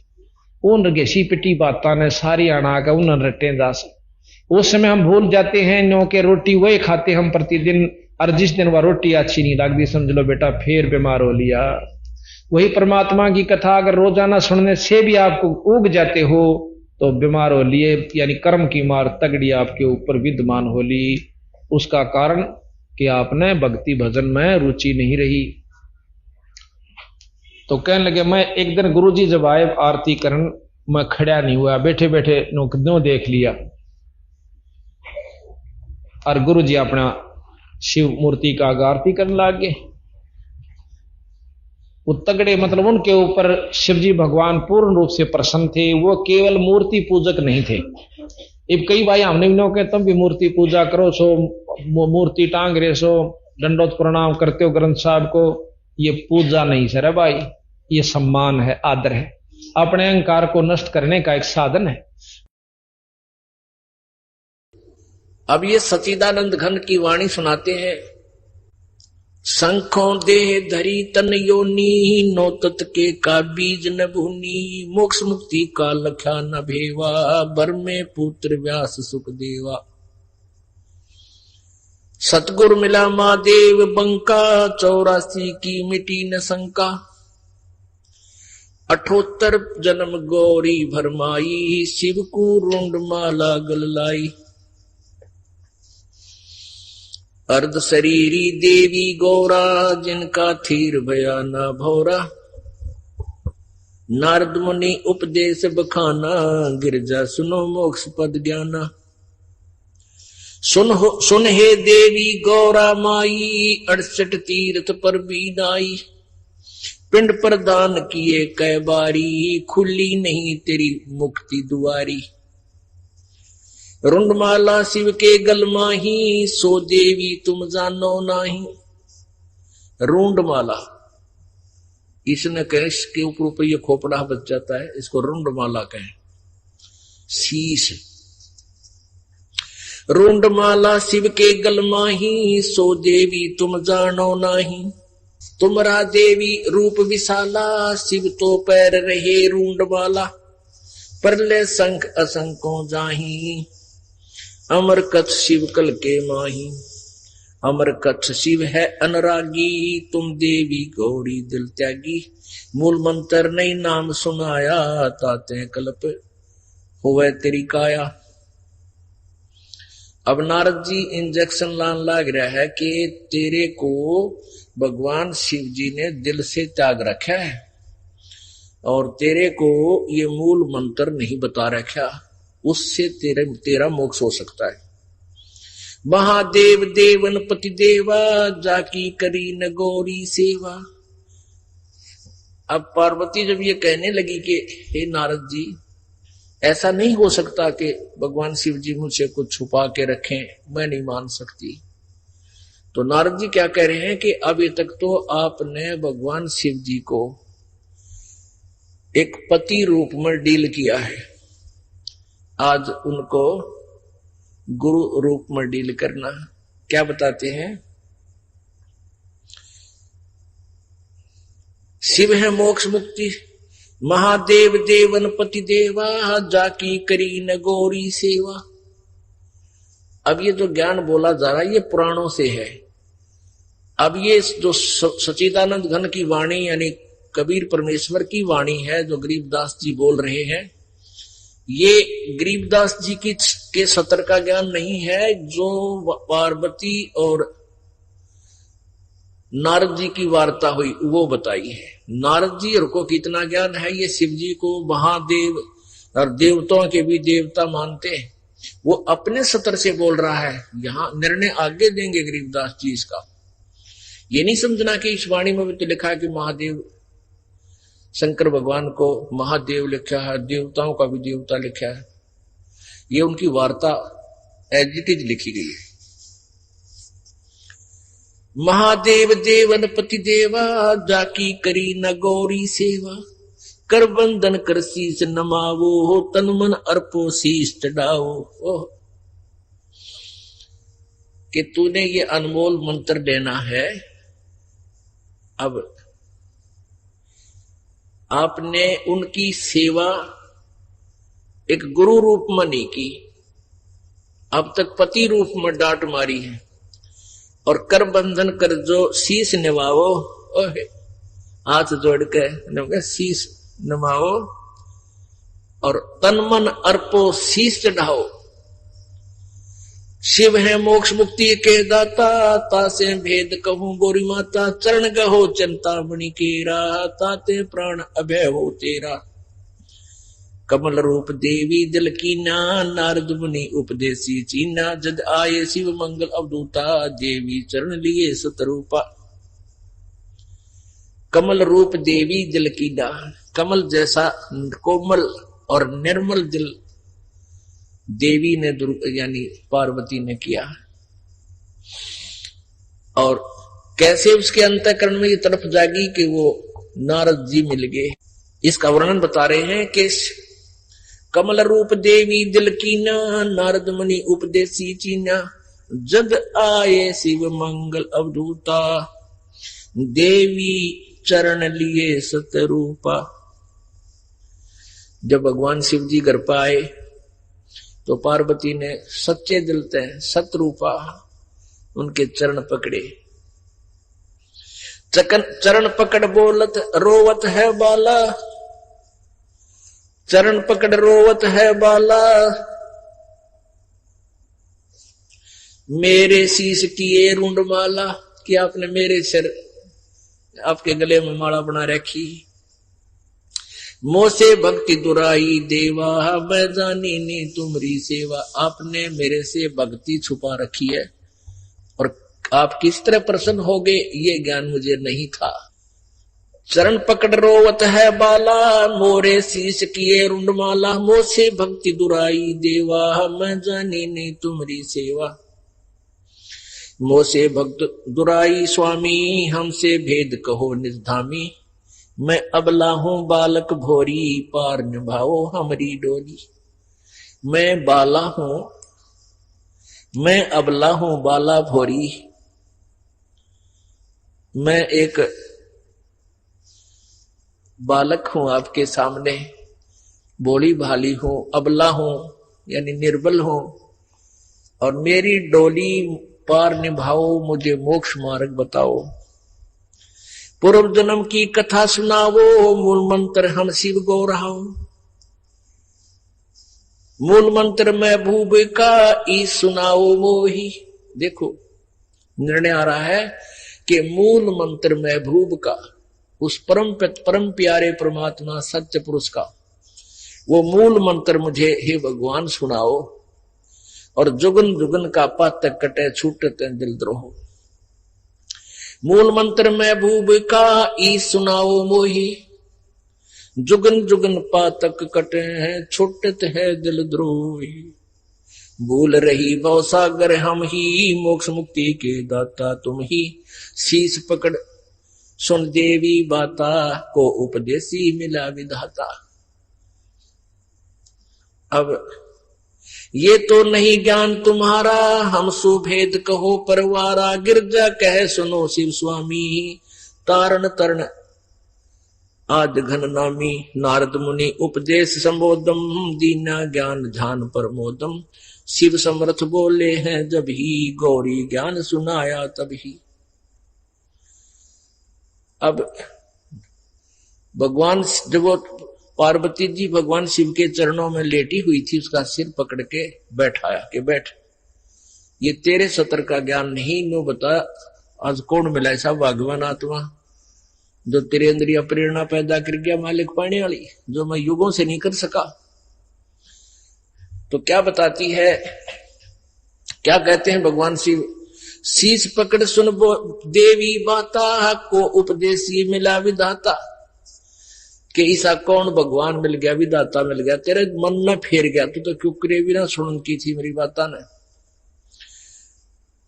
उन घेसी पिटी बातों ने सारी आना के उन रटे जा से। उस समय हम भूल जाते हैं नो के रोटी वही खाते हम प्रतिदिन, और जिस दिन वह रोटी अच्छी नहीं लगती समझ लो बेटा फिर बीमार हो लिया। वही परमात्मा की कथा अगर रोजाना सुनने से भी आपको उग जाते हो तो बीमार हो लिए, यानी कर्म की मार तगड़ी आपके ऊपर विद्यमान हो ली। उसका कारण कि आपने भक्ति भजन में रुचि नहीं रही। तो कहने लगे मैं एक दिन गुरुजी जब आए आरती करन, मैं खड़ा नहीं हुआ, बैठे बैठे नो देख लिया, और गुरुजी अपना शिव मूर्ति का आरती करने लग गए। वो तगड़े मतलब उनके ऊपर शिवजी भगवान पूर्ण रूप से प्रसन्न थे। वो केवल मूर्ति पूजक नहीं थे। अब कई भाई हमने भी के तुम भी मूर्ति पूजा करो, सो मूर्ति टांग रहे सो, दंडोत प्रणाम करते हो ग्रंथ साहब को, ये पूजा नहीं सर है भाई, ये सम्मान है, आदर है। अपने अहंकार को नष्ट करने का एक साधन है। अब ये सच्चिदानंद घन की वाणी सुनाते हैं। शंखों देह धरी तन योनी, नौ तत् के का बीज न भूनी, मोक्ष मुक्ति का लख्या न भेवा, बर में पुत्र व्यास सुख देवा। सतगुर मिला महादेव बंका, 84 की मिटी न शंका, 78 जन्म गौरी भरमाई, शिव को रुंड माला गल लाई। अर्ध शरीरी देवी गौरा, जिनका थीर भया न भौरा, नारद मुनि उपदेश बखाना, गिरजा सुनो मोक्ष पद ज्ञाना। सुन हे देवी गौरा माई, 68 तीर्थ पर भी नाई, पिंड प्रदान किए कै बारी, खुली नहीं तेरी मुक्ति दुआरी। रुंडमाला शिव के गल माही, सो देवी तुम जानो नाही। रुंडमाला, इसने कहे इसके ऊपर ये खोपड़ा बच जाता है, इसको रुंडमाला कहें। शीश, रुंडमाला शिव के गल माही, सो देवी तुम जानो नाही। तुमरा देवी रूप विशाला, शिव तो पैर रहे रुंडमाला, परले संख असंकों जाही, अमर कथ शिव कल के माही। अमर कथ शिव है अनुरागी, तुम देवी गौरी दिल त्यागी, मूल मंत्र नहीं नाम सुनाया, ताते कल्प होवे तेरी काया। अब नारद जी इंजेक्शन लान लाग रहा है कि तेरे को भगवान शिव जी ने दिल से त्याग रखा है और तेरे को ये मूल मंत्र नहीं बता रखा, उससे तेरा मोक्ष हो सकता है। महादेव देवन पति देवा, जाकी करी न गौरी सेवा। अब पार्वती जब ये कहने लगी कि हे नारद जी, ऐसा नहीं हो सकता कि भगवान शिव जी मुझसे कुछ छुपा के रखें, मैं नहीं मान सकती। तो नारद जी क्या कह रहे हैं कि अभी तक तो आपने भगवान शिव जी को एक पति रूप में डील किया है, आज उनको गुरु रूप में डील करना। क्या बताते हैं? शिव है मोक्ष मुक्ति, महादेव देवन पति देवा, जाकी करी न गौरी सेवा। अब ये जो ज्ञान बोला जा रहा है ये पुराणों से है। अब ये जो सच्चिदानंद घन की वाणी यानी कबीर परमेश्वर की वाणी है जो गरीबदास जी बोल रहे हैं, ये गरीबदास जी की के सतर का ज्ञान नहीं है, जो पार्वती और नारद जी की वार्ता हुई वो बताई है। नारद जी को कितना ज्ञान है, ये शिव जी को महादेव और देवताओं के भी देवता मानते हैं, वो अपने सतर से बोल रहा है। यहाँ निर्णय आगे देंगे गरीबदास जी इसका। ये नहीं समझना कि इस वाणी में भी तो लिखा है कि महादेव शंकर भगवान को महादेव लिखा है, देवताओं का भी देवता लिखा है। ये उनकी वार्ता एज इट इज लिखी गई है। महादेव देवन पति देवा, जाकी करी न गौरी सेवा, कर बंधन कर शीस नमावो, तन मन अर्पो शीस चढ़ाओ। कि तूने ये अनमोल मंत्र देना है। अब आपने उनकी सेवा एक गुरु रूप में नहीं की, अब तक पति रूप में डांट मारी है। और कर बंधन कर जो शीश निभाओ, हाथ जोड़ के शीश नमाओ, और तन मन अर्पो शीश चढ़ाओ। शिव है मोक्ष मुक्ति के दाता, तासे भेद कहूं गोरी माता, चरण गहो चिंतामणि केरा, ताते प्राण अभय हो तेरा। कमल रूप देवी दिल कीना, नारद मुनि उपदेशी चीना, जद आये शिव मंगल अवधूता, देवी चरण लिए सतरूपा। कमल रूप देवी दिल कीना, कमल जैसा कोमल और निर्मल दिल देवी ने यानी पार्वती ने किया। और कैसे उसके अंतःकरण में ये तरफ जागी कि वो नारद जी मिल गए। इसका वर्णन बता रहे हैं कि कमल रूप देवी दिल कीना, नारद मुनि उपदेशी चीना, जद आए शिव मंगल अवधूता, देवी चरण लिए सतरूपा। जब भगवान शिव जी घर पर आए तो पार्वती ने सच्चे दिल से सतरूपा उनके चरण पकड़े। चरण पकड़ बोलत रोवत है बाला, चरण पकड़ रोवत है बाला, मेरे शीश किए रुंडमाला, कि आपने मेरे सिर आपके गले में माला बना रखी। मोसे भक्ति दुराई देवा, मैं जानी नी तुम्हारी सेवा, आपने मेरे से भक्ति छुपा रखी है और आप किस तरह प्रसन्न हो गए ये ज्ञान मुझे नहीं था। चरण पकड़ रोवत है बाला, मोरे शीश किए रुंडमाला, मोसे भक्ति दुराई देवा, मैं जानी नहीं तुम्हारी सेवा। मोसे भक्त दुराई स्वामी, हमसे भेद कहो निधामी, मैं अबला हूं बालक भोरी, पार निभाओ हमारी डोरी। मैं बाला हूं, मैं अबला हूं बाला भोरी, मैं एक बालक हूं आपके सामने, भोली भाली हूं, अबला हूं यानी निर्बल हूं, और मेरी डोली पार निभाओ, मुझे मोक्ष मार्ग बताओ। पूर्व जन्म की कथा सुनावो, मूल मंत्र हम शिव गो रहाओ। मूल मंत्र मैं भूब का ई सुनाओ मोही। देखो निर्णय आ रहा है कि मूल मंत्र मैं भूब का, उस परम प्यारे परमात्मा सत्य पुरुष का वो मूल मंत्र मुझे हे भगवान सुनाओ, और जुगन जुगन का पातक कटे छूटते दिल द्रोह। मूल मंत्र मैं भूब का ई सुनाओ मोही, जुगन जुगन पातक कटे हैं छूटत है दिल द्रोही। भूल रही भव सागर हम ही, मोक्ष मुक्ति के दाता तुम ही, शीश पकड़ सुन देवी बाता, को उपदेशी मिला विधाता। अब ये तो नहीं ज्ञान तुम्हारा, हम सुभेद कहो परवारा, गिरजा कह सुनो शिव स्वामी, तारण तरण आद घन नामी। नारद मुनि उपदेश संबोधम, दीना ज्ञान ध्यान प्रमोदम, शिव समर्थ बोले हैं जब ही, गौरी ज्ञान सुनाया तभी। अब भगवान जब वो पार्वती जी भगवान शिव के चरणों में लेटी हुई थी, उसका सिर पकड़ के बैठाया कि बैठ, ये तेरे सतर का ज्ञान नहीं, नो बता आज कौन मिला ऐसा भगवान आत्मा जो तेरे अंदर यह प्रेरणा पैदा कर गया मालिक पाने वाली, जो मैं युगों से नहीं कर सका। तो क्या बताती है, क्या कहते हैं भगवान शिव, शीश पकड़ सुन देवी बाता, को उपदेशी मिला विधाता। कि ऐसा कौन भगवान मिल गया, विधाता मिल गया, तेरे मन में फेर गया, तू तो क्यों करे भी ना सुन की थी मेरी बाता ने।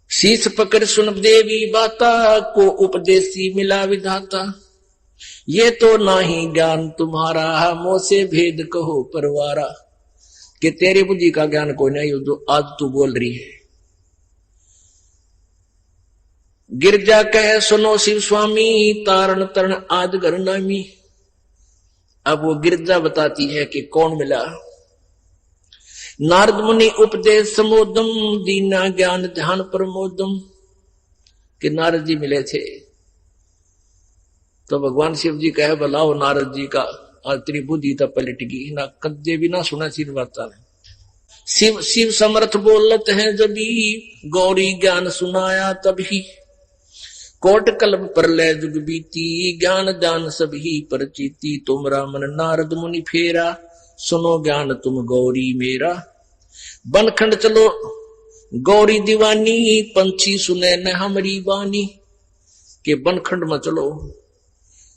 शीश पकड़ सुन देवी बाता, को उपदेशी मिला विधाता। ये तो नाही ज्ञान तुम्हारा, मोसे भेद कहो परवारा। कि तेरी बुद्धि का ज्ञान कोई नहीं जो आज तू बोल रही है। गिरजा कह सुनो शिव स्वामी, तारण तरण आद घर नामी। अब वो गिरजा बताती है कि कौन मिला। नारद मुनि उपदेश समोदम, दीना ज्ञान ध्यान प्रमोदम। कि नारद जी मिले थे तो भगवान शिव जी कहे बुलाओ नारद जी का, आज तेरी बुद्धि तो पलट गई ना, कद्दे भी ना सुना सिर बाता ने। शिव शिव समर्थ बोलत है जबी, गौरी ज्ञान सुनाया तभी। कोट कल्प प्रलय जुग बीती, ज्ञान दान सभी परचीती। तुमरा मन नारद मुनि फेरा, सुनो ज्ञान तुम गौरी मेरा। बनखंड चलो गौरी दीवानी, पंछी सुने न हमारी बानी। के बनखंड में चलो,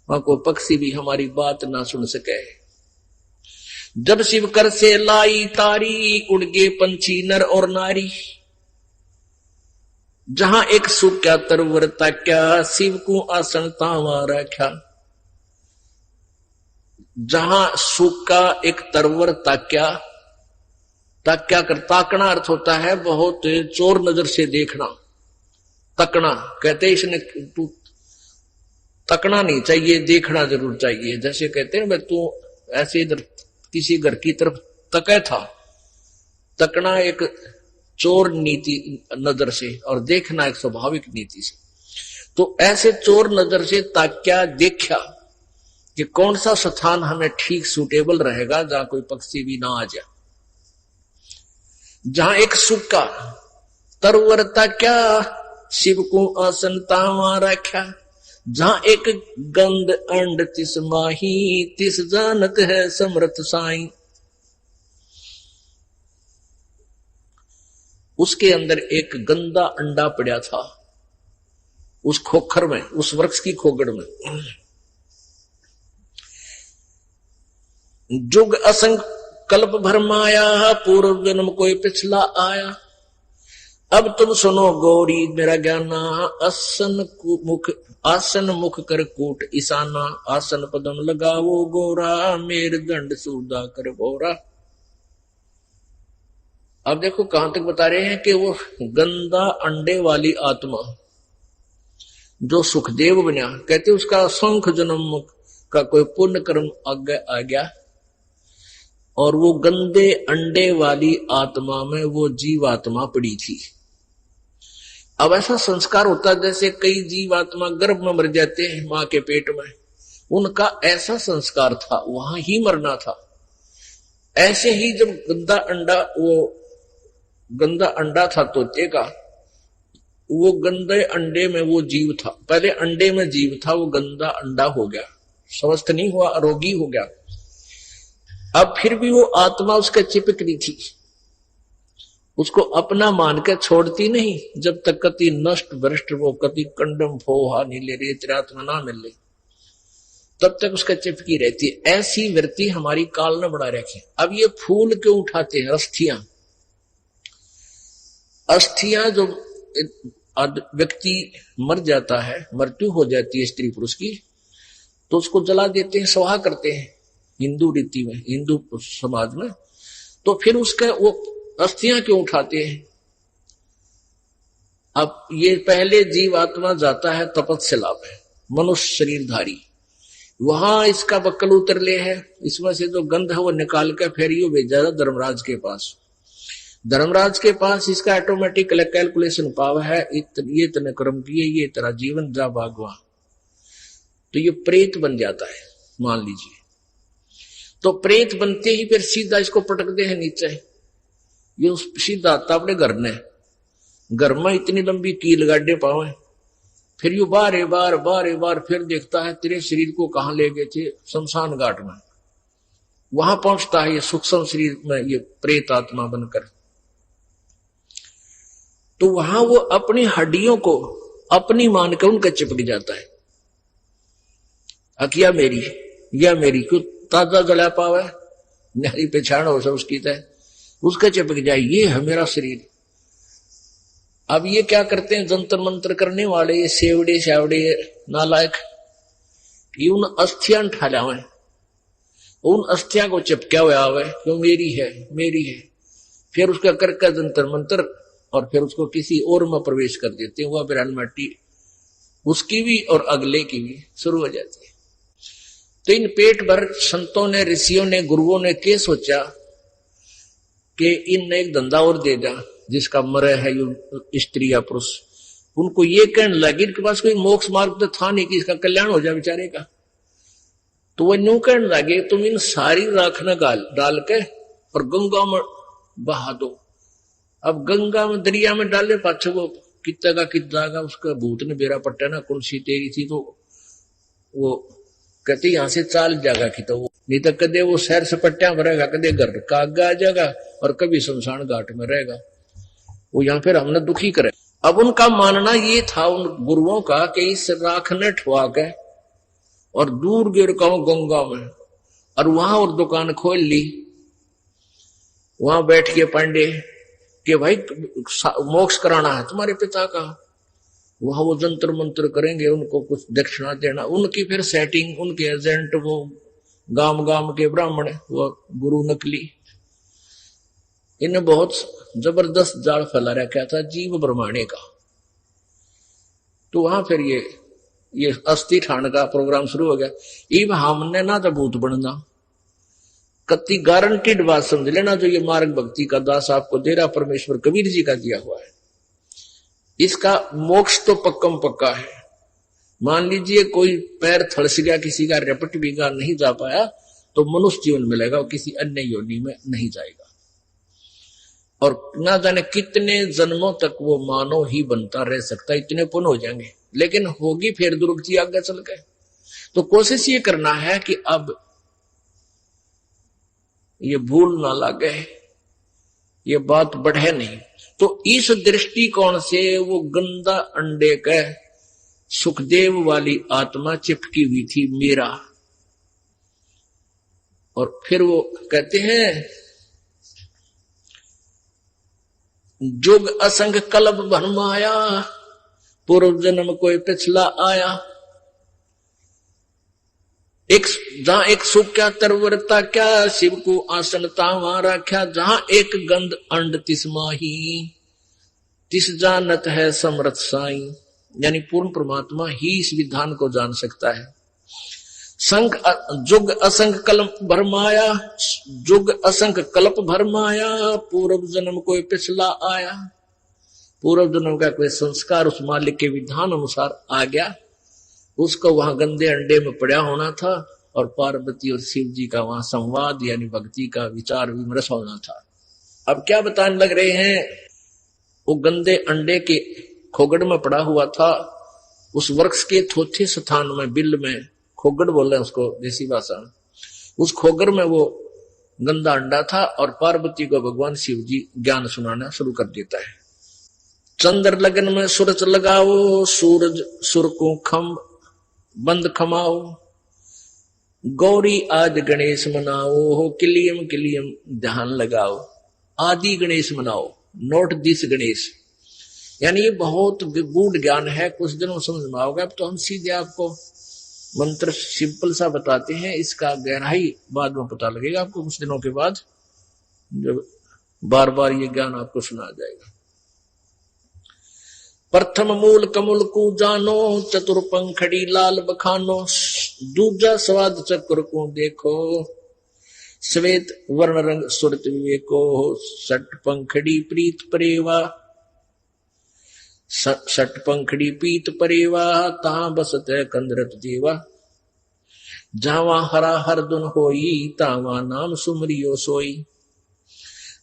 वहां को पक्षी भी हमारी बात ना सुन सके। जब शिव कर से लाई तारी, उड़ गए पंछी नर और नारी। जहां एक सुख क्या तरवरता क्या, शिव को आसन तावा रखा। जहां सुख का एक तरवर ताक्या, ताक्या कर ताकना अर्थ होता है बहुत चोर नजर से देखना। तकना कहते इसने तू तकना नहीं चाहिए, देखना जरूर चाहिए। जैसे कहते हैं तू ऐसे इधर किसी घर की तरफ तके था, तकना एक चोर नीति नजर से और देखना एक स्वाभाविक नीति से। तो ऐसे चोर नजर से ताक्या, देखा कि कौन सा स्थान हमें ठीक सूटेबल रहेगा जहां कोई पक्षी भी ना आ जाए, जहां एक सुक्का तरवरता क्या शिव को आसन तावा रखा, जहां एक गंध अंड तिस माही तिस जानत है समर्थ साई। उसके अंदर एक गंदा अंडा पड़ा था उस खोखर में, उस वृक्ष की खोगड़ में। जुग असंग कल्प भर माया, पूर्व जन्म कोई पिछला आया। अब तुम सुनो गौरी मेरा ज्ञाना, आसन मुख कर कूट ईशाना, आसन पदम लगाओ गोरा, मेर दंड सूदा कर बोरा। अब देखो कहां तक बता रहे हैं कि वो गंदा अंडे वाली आत्मा जो सुखदेव बना, कहते उसका शंख जन्म का कोई पुण्य कर्म आगे आ गया और वो गंदे अंडे वाली आत्मा में वो जीवात्मा पड़ी थी। अब ऐसा संस्कार होता है जैसे कई जीवात्मा गर्भ में मर जाते हैं मां के पेट में, उनका ऐसा संस्कार था, वहां ही मरना था। ऐसे ही जब गंदा अंडा था तोते का, वो गंदे अंडे में वो जीव था, पहले अंडे में जीव था, वो गंदा अंडा हो गया, स्वस्थ नहीं हुआ, रोगी हो गया। अब फिर भी वो आत्मा उसके चिपक रही थी, उसको अपना मान के छोड़ती नहीं, जब तक कति नष्ट भ्रष्ट वो कति कंडम फोहा नीले रेतरात्मा ना मिले तब तक उसका चिपकी रहती है। ऐसी वृत्ति हमारी काल ने बढ़ा रखी। अब ये फूल क्यों उठाते हैं? अस्थियां, अस्थियां जो व्यक्ति मर जाता है, मृत्यु हो जाती है स्त्री पुरुष की, तो उसको जला देते हैं, स्वाहा करते हैं हिंदू रीति में, हिंदू समाज में। तो फिर उसका वो अस्थियां क्यों उठाते हैं? अब ये पहले जीवात्मा जाता है तपस्या में, मनुष्य शरीरधारी, वहां इसका बक्कल उतर ले है, इसमें से जो गंध है वो निकाल कर फिर ये भेजा धर्मराज के पास। धर्मराज के पास इसका ऑटोमेटिक कैलकुलेशन पावर है, ये इतने कर्म किए, ये तेरा जीवन जा भागवा, तो ये प्रेत बन जाता है मान लीजिए। तो प्रेत बनते ही फिर सीधा इसको पटकते हैं नीचे, ये सीधा आता अपने घर में इतनी लंबी कील गाड़े पावे, फिर यू बारे बार फिर देखता है तेरे शरीर को कहां ले गए थे, शमशान घाट में। वहां पहुंचता है ये सूक्ष्म शरीर में, ये प्रेत आत्मा बनकर। तो वहां वो अपनी हड्डियों को अपनी मान कर उनका चिपक जाता है। अकिया मेरी या मेरी क्यों ताजा जला पावे, नारी पहचान हो सब उसकी तय, उसका चिपक जाए, ये है मेरा शरीर। अब ये क्या करते हैं जंतर मंत्र करने वाले, ये सेवड़े शावड़े नालायक, ये उन अस्थियां उठा लावे, उन अस्थियां को चिपका हुआ आवे, क्यों मेरी है मेरी है, फिर उसका करके जंतर मंत्र और फिर उसको किसी और में प्रवेश कर देते हैं, वह बिरान मट्टी उसकी भी और अगले की भी शुरू हो जाती है। तो इन पेट भर संतों ने, ऋषियों ने, गुरुओं ने क्या सोचा कि इनने एक धंधा और दे जा, जिसका मरे है स्त्री या पुरुष। उनको ये कहने लगे, इनके पास कोई मोक्ष मार्ग तो था नहीं कि इसका कल्याण हो जाए बेचारे का। तो वह न्यू कहने लगे तुम इन सारी राख न डाल के और गंगा में बहा दो। अब गंगा में दरिया में डाले पाछे वो कितना का कितना, उसका भूत ने बेरा पट्टा ना कौन सी तेरी थी, तो वो कहते यहां से चाल जाएगा कि, तो वो नहीं तो कदे वो शहर से पट्टिया में रहेगा, कदे घर का आगा आ जाएगा और कभी शमशान घाट में रहेगा, वो यहां फिर हमने दुखी करे। अब उनका मानना ये था उन गुरुओं का कि इस राख ने ठुआ के और दूर गिर गांव गंगा में, और वहां और दुकान खोल ली, वहां बैठ के पांडे कि भाई मोक्ष कराना है तुम्हारे पिता का, वहां वो जंतर मंत्र करेंगे, उनको कुछ दक्षिणा देना, उनकी फिर सेटिंग, उनके एजेंट वो गांव गांव के ब्राह्मण, वो गुरु नकली, इन्हें बहुत जबरदस्त जाल फैला रखा था जीव ब्रह्मांडे का। तो वहां फिर ये अस्थि ठाण का प्रोग्राम शुरू हो गया। इब हमने ना तो भूत बनना, कति गारंटीड बात समझ लेना, जो ये मार्ग भक्ति का दास आपको दे रहा परमेश्वर कबीर जी का दिया हुआ है, इसका मोक्ष तो पक्कम पक्का है। मान लीजिए कोई पैर थड़स गया, किसी का रपट बीघा नहीं जा पाया, तो मनुष्य जीवन मिलेगा, वो किसी अन्य योनि में नहीं जाएगा। और ना जाने कितने जन्मों तक वो मानव ही बनता रह सकता, इतने पुण्य हो जाएंगे, लेकिन होगी फिर दुर्गति आगे चल के। तो कोशिश ये करना है कि अब ये भूल ना लगे, ये बात बढ़े नहीं। तो इस दृष्टिकोण से वो गंदा अंडे के सुखदेव वाली आत्मा चिपकी हुई थी मेरा। और फिर वो कहते हैं जुग असंग कल्प भरमाया, पूर्व जन्म कोई पिछला आया। जहां एक सुख क्या तरवरता क्या, शिव को आसन तावा रख्या। जहां एक गंध अंड तिस माही, तिस जानत है समर्थ साई। यानी पूर्ण परमात्मा ही इस विधान को जान सकता है। संख जुग असंख कल्प भरमाया, जुग असंख कल्प भरमाया, पूर्व जन्म कोई पिछला आया। पूर्व जन्म का कोई संस्कार उस मालिक के विधान अनुसार आ गया, उसको वहां गंदे अंडे में पड़ा होना था, और पार्वती और शिव जी का वहां संवाद यानी भक्ति का विचार विमर्श होना था। अब क्या बताने लग रहे हैं, वो गंदे अंडे के खोगड़ में पड़ा हुआ था, उस वृक्ष के थोथे स्थान में, बिल में, खोगड़ बोले उसको देसी भाषा में, उस खोगर में वो गंदा अंडा था। और पार्वती को भगवान शिव जी ज्ञान सुनाना शुरू कर देता है। चंद्र लगन में सूरज लगाओ, सूरज सुर को खम बंद खमाओ। गौरी आज गणेश मनाओ, किलियम किलियम ध्यान लगाओ। आदि गणेश मनाओ, नोट दिस गणेश। यानी ये बहुत गूढ़ ज्ञान है, कुछ दिनों समझ में आओगे। अब तो हम सीधे आपको मंत्र सिंपल सा बताते हैं, इसका गहराई बाद में पता लगेगा आपको कुछ दिनों के बाद, जब बार बार ये ज्ञान आपको सुना जाएगा। प्रथम मूल कमल को जानो, चतुर पंखड़ी लाल बखानो। दूजा स्वाद चक्र को देखो, श्वेत वर्ण रंग सुरत विवेको। सट पंखड़ी प्रीत परेवा, सट पंखड़ी पीत परेवा। तहां बसत है कंदरत देवा, जावा हरा हर दुन होई। तावा नाम सुमरियो सोई।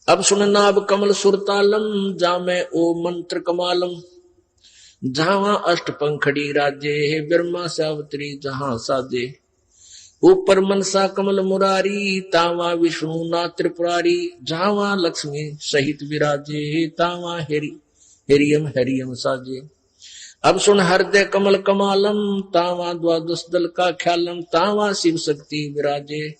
अब सुन नाभ कमल सुरतालम, जामे ओ मंत्र कमालम। जहां अष्ट पंखड़ी राजे, ब्रह्मा सावत्री जहां साजे। ऊपर मनसा कमल मुरारी, तावा विष्णु ना त्रिपुरारी। जहां लक्ष्मी सहित विराजे, तावा हरियम हरियम साजे। अब सुन हृदय कमल कमालम, तावा द्वादश दल का ख्यालम। तावा शिव शक्ति विराजे,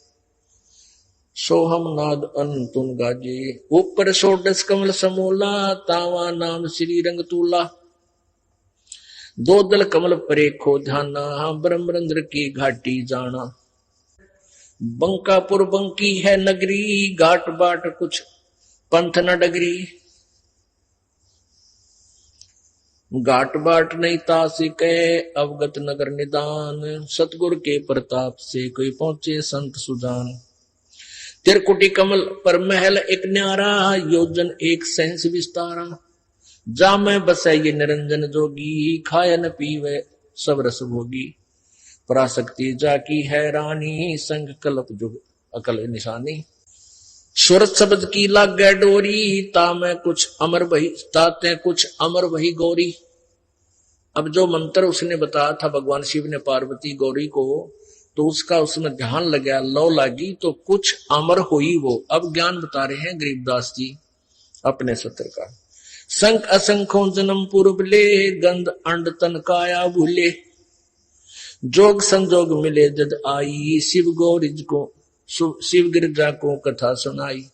सोहम नाद अनतुन गाजे। ऊपर षोडश कमल समूला, तावा नाम श्री रंग तूला। दो दल कमल परेखो ध्याना, ब्रह्मरंद्र की घाटी जाना। बंकापुर बंकी है नगरी, घाट बाट कुछ पंथ न डगरी। घाट बाट नहीं तासी कहे, अवगत नगर निदान। सतगुर के प्रताप से कोई पहुंचे संत सुजान। तिरकुटी कमल पर महल एक न्यारा, योजन एक सहस विस्तारा। जा में बसे ये निरंजन जोगी, खाए न पीवे सब रस भोगी। पराशक्ति जाकी है रानी, संग कल्प जुग अकल निशानी। सूरत शब्द की लागे डोरी, तामे कुछ अमर वही, ताते कुछ अमर वही गौरी। अब जो मंत्र उसने बताया था भगवान शिव ने पार्वती गौरी को, तो उसका उसमें ध्यान लगा, लो लगी, तो कुछ अमर हुई वो। अब ज्ञान बता रहे हैं गरीबदास जी अपने सत्र का। संख असंखों जन्म पूर्व ले, गंध अंड तन काया भूले। जोग संजोग मिले जद आई, शिव गौरिज को शिव गिरजा को कथा सुनाई।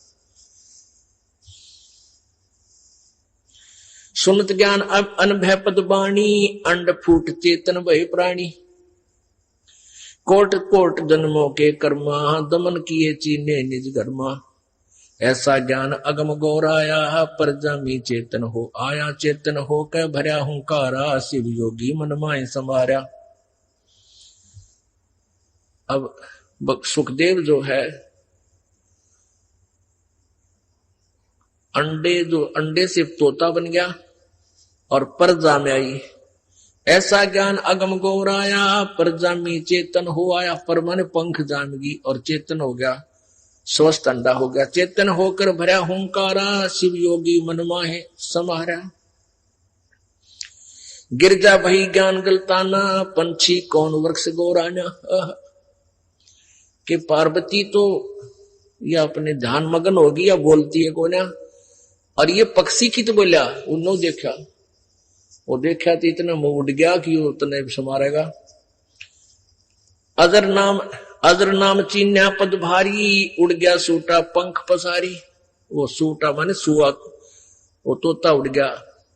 सुनत ज्ञान अब अनभय पद बाणी, अंड फूट चेतन भय प्राणी। कोट कोट जन्मों के कर्मा दमन किए चीने निज धर्मा। ऐसा ज्ञान अगम गौराया पर जामी चेतन हो आया। चेतन हो के भरया हुंकारा शिव योगी मन माए संवारा। अब सुखदेव जो है अंडे से तोता बन गया और परजा में आई। ऐसा ज्ञान अगम गौराया पर जामी चेतन हो आया। पर माने पंख जामगी और चेतन हो गया, स्वस्थ अंडा हो गया। चेतन होकर भरा हुंकारा शिव योगी मन माहे समारा। गिरजा भई ज्ञान गलताना पंछी कौन वृक्ष गौराना। कि पार्वती तो ये अपने ध्यान मगन होगी या बोलती है कोना, और ये पक्षी की तो बोलिया उन्हों देखा, वो देखा तो इतना मुंह उड़ गया कि वो उतने समारेगा। अजर नाम चीन्या पद भारी उड़ गया सूटा पंख पसारी। वो सूटा माने सुआ, वो तोता उड़ गया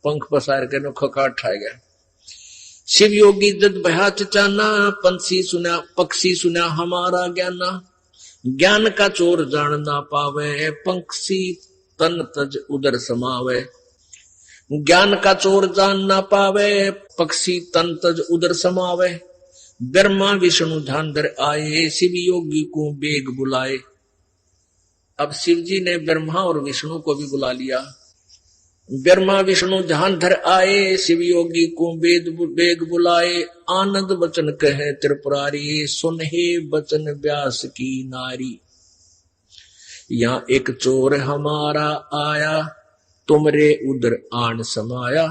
पंख पसार के खकाट ठा गया। शिव योगी जद भया चचाना पक्षी सुना हमारा ज्ञाना। ज्ञान का चोर जान ना पावे पंक्षी तन तज उदर समावे। ज्ञान का चोर जान ना पावे पक्षी तन तज उदर समावे। ब्रह्मा विष्णु ध्यान धर आए शिव योगी को बेग बुलाए। अब शिव जी ने ब्रह्मा और विष्णु को भी बुला लिया। ब्रह्मा विष्णु ध्यान धर आए शिव योगी को बेग बुलाए। आनंद बचन कहे त्रिपुरारी सुन हे बचन व्यास की नारी। यहाँ एक चोर हमारा आया तुमरे उधर आन समाया।